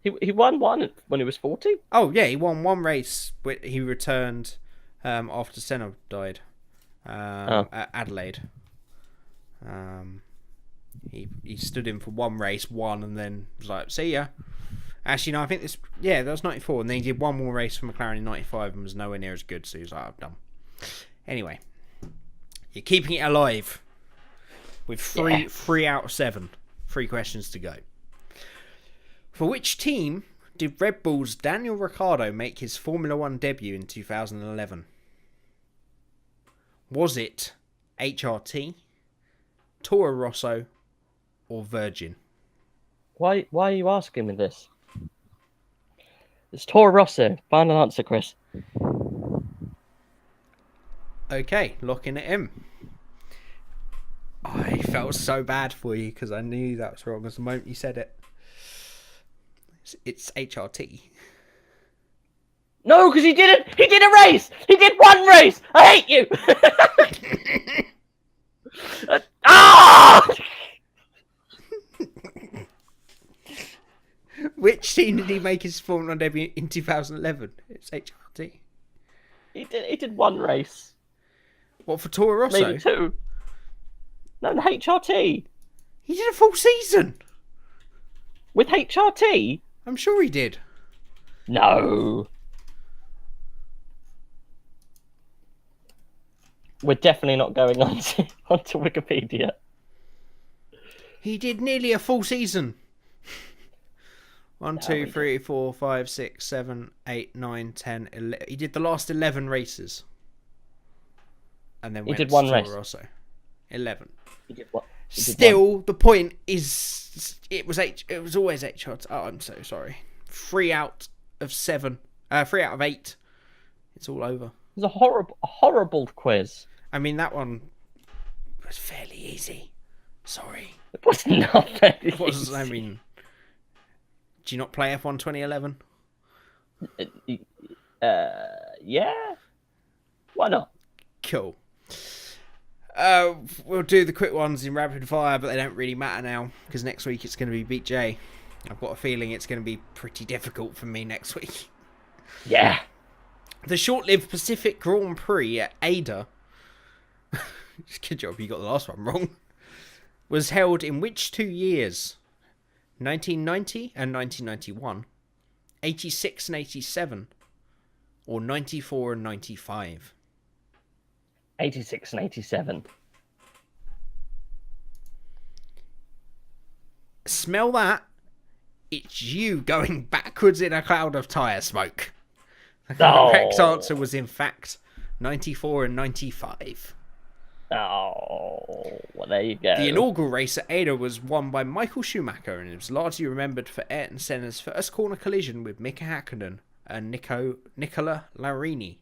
He won one when he was 40? Oh, yeah, he won one race. He returned after Senna died at Adelaide. He stood in for one race, won, and then was like, see ya. Actually, no, I think that was 94, and then he did one more race for McLaren in 95 and was nowhere near as good, so he was like, I'm done. Anyway, you're keeping it alive with three out of 7. 3 questions to go. For which team did Red Bull's Daniel Ricciardo make his Formula One debut in 2011? Was it HRT, Toro Rosso, or Virgin? Why are you asking me this? It's Toro Rosso. Final answer, Chris. Okay, locking it in. I felt so bad for you because I knew that was wrong as the moment you said it. It's HRT. No, because he did it. He did a race. He did one race. I hate you. Which team did he make his Formula One debut in 2011? It's HRT. He did one race. What, for Toro Rosso? Maybe 2. No, the HRT. He did a full season. With HRT? I'm sure he did. No. We're definitely not going onto Wikipedia. He did nearly a full season. 1, 2, 3, 4, 5, 6, 7, 8, 9, 10, 11. He did the last 11 races. And then went did one to race. Toro Rosso. 11. He did what? Still, the point is, it was always HRT. Oh, I'm so sorry. 3 out of 7. 3 out of 8. It's all over. It was a horrible quiz. I mean, that one was fairly easy. Sorry. It was not very easy. It was, I mean, do you not play F1 2011? Yeah. Why not? Cool. We'll do the quick ones in rapid fire, but they don't really matter now because next week it's going to be Beat J. I've got a feeling it's going to be pretty difficult for me next week. Yeah. The short-lived Pacific Grand Prix at Ada, good job you got the last one wrong, was held in which 2 years? 1990 and 1991, 86 and 87, or 94 and 95? 86 and 87. Smell that? It's you going backwards in a cloud of tyre smoke. The correct answer was, in fact, 94 and 95. Oh, well, there you go. The inaugural race at Ada was won by Michael Schumacher, and it was largely remembered for Ayrton Senna's first corner collision with Mika Hakkinen and Nicola Larini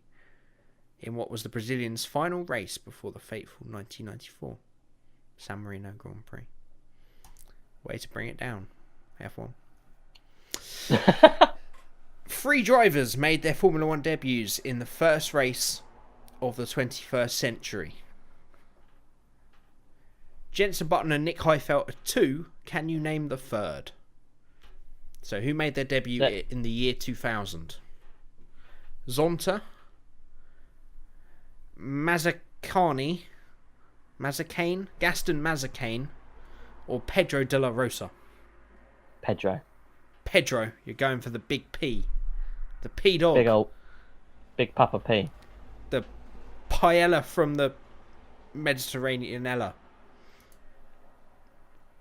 in what was the Brazilians' final race before the fateful 1994 San Marino Grand Prix. Way to bring it down, F1. 3 drivers made their Formula 1 debuts in the first race of the 21st century. Jenson Button and Nick Heidfeld are 2. Can you name the third? So who made their debut in the year 2000? Zonta, Gaston Mazzacane, or Pedro de la Rosa? Pedro, you're going for the big P. The P dog. Big Papa P. The paella from the Mediterraneanella.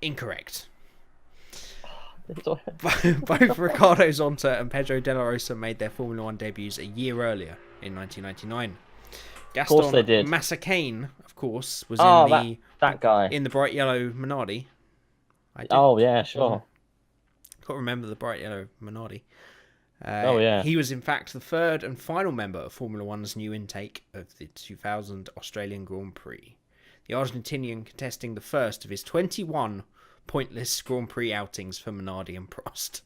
Incorrect. Both Ricardo Zonta and Pedro de la Rosa made their Formula 1 debuts a year earlier, in 1999. Gaston Mazzacane, of course, was in that guy in the bright yellow Minardi. Oh yeah, sure. Can't remember the bright yellow Minardi. He was in fact the third and final member of Formula One's new intake of the 2000 Australian Grand Prix. The Argentinian contesting the first of his 21 pointless Grand Prix outings for Minardi and Prost.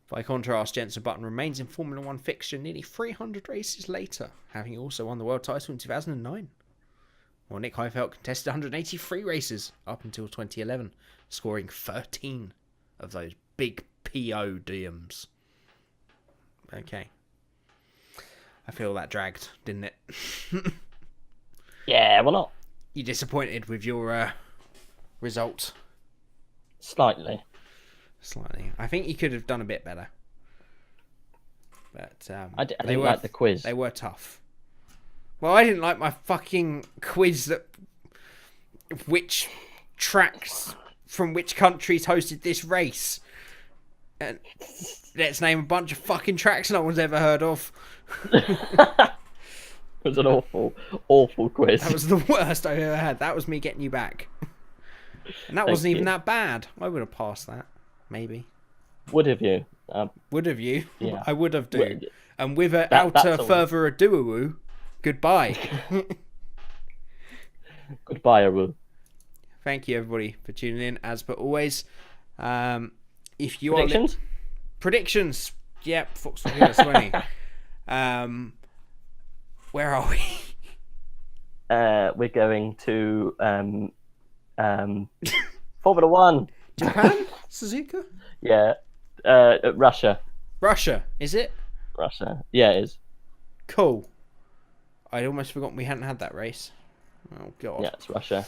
By contrast, Jenson Button remains in Formula 1 fixture nearly 300 races later, having also won the world title in 2009. While Nick Heidfeld contested 183 races up until 2011, scoring 13 of those big podiums. Okay. I feel that dragged, didn't it? Yeah, well not. You disappointed with your result? Slightly. I think you could have done a bit better. But I didn't like the quiz. They were tough. Well, I didn't like my fucking quiz that which tracks from which countries hosted this race. And let's name a bunch of fucking tracks no one's ever heard of. It was an awful quiz. That was the worst I've ever had. That was me getting you back. And that wasn't even that bad. I would have passed that. Maybe. Would have you? Would have you? Yeah. I would have do. And without further ado, goodbye. Goodbye, Aru. Thank you, everybody, for tuning in. As per always, if you predictions? Predictions. Yep, Fox 20. Where are we? We're going to Formula 1. Japan? Suzuka? Yeah. Russia. Russia, is it? Russia. Yeah, it is. Cool. I'd almost forgotten we hadn't had that race. Oh, God. Yeah, it's Russia.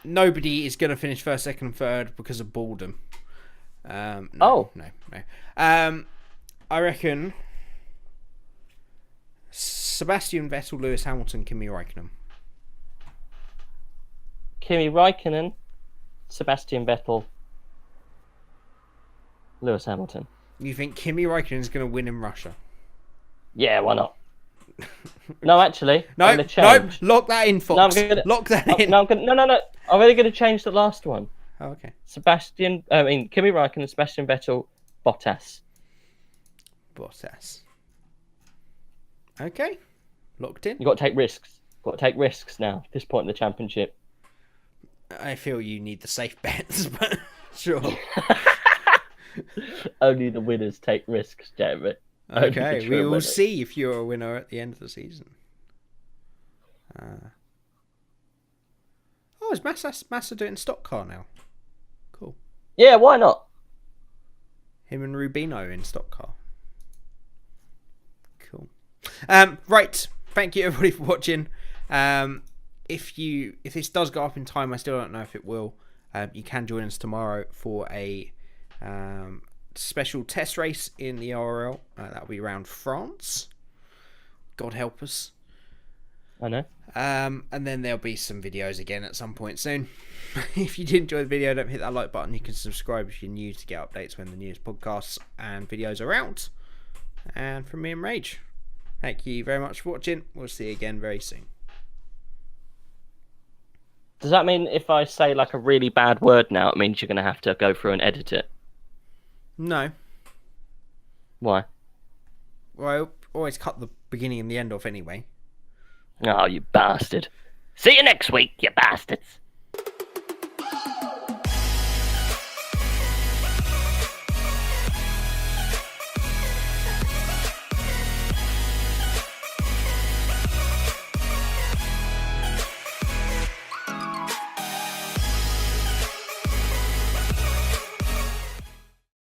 Nobody is going to finish first, second, and third because of boredom. No. I reckon Sebastian Vettel, Lewis Hamilton, Kimi Räikkönen. Kimi Räikkönen, Sebastian Vettel, Lewis Hamilton. You think Kimi Räikkönen is going to win in Russia? Yeah, why not? No, actually, no, I'm going to change. No, lock that in, Fox. Lock that in. No, I'm only going to change the last one. Oh, okay. Kimi Räikkönen, Sebastian Vettel, Bottas. Okay, locked in. You got to take risks. Now. At this point in the championship. I feel you need the safe bets, but sure. Only the winners take risks, Jeremy. Okay, we will see if you're a winner at the end of the season. Is Massa doing stock car now? Cool. Yeah, why not? Him and Rubino in stock car. Cool. Right. Thank you everybody for watching. If this does go up in time, I still don't know if it will. You can join us tomorrow for a special test race in the RL. That'll be around France. God help us. I know. And then there'll be some videos again at some point soon. If you did enjoy the video, don't hit that like button. You can subscribe if you're new to get updates when the newest podcasts and videos are out. And from me and Rage, thank you very much for watching. We'll see you again very soon. Does that mean if I say like a really bad word now, it means you're going to have to go through and edit it? No. Why? Well, I always cut the beginning and the end off anyway. Oh, you bastard. See you next week, you bastards.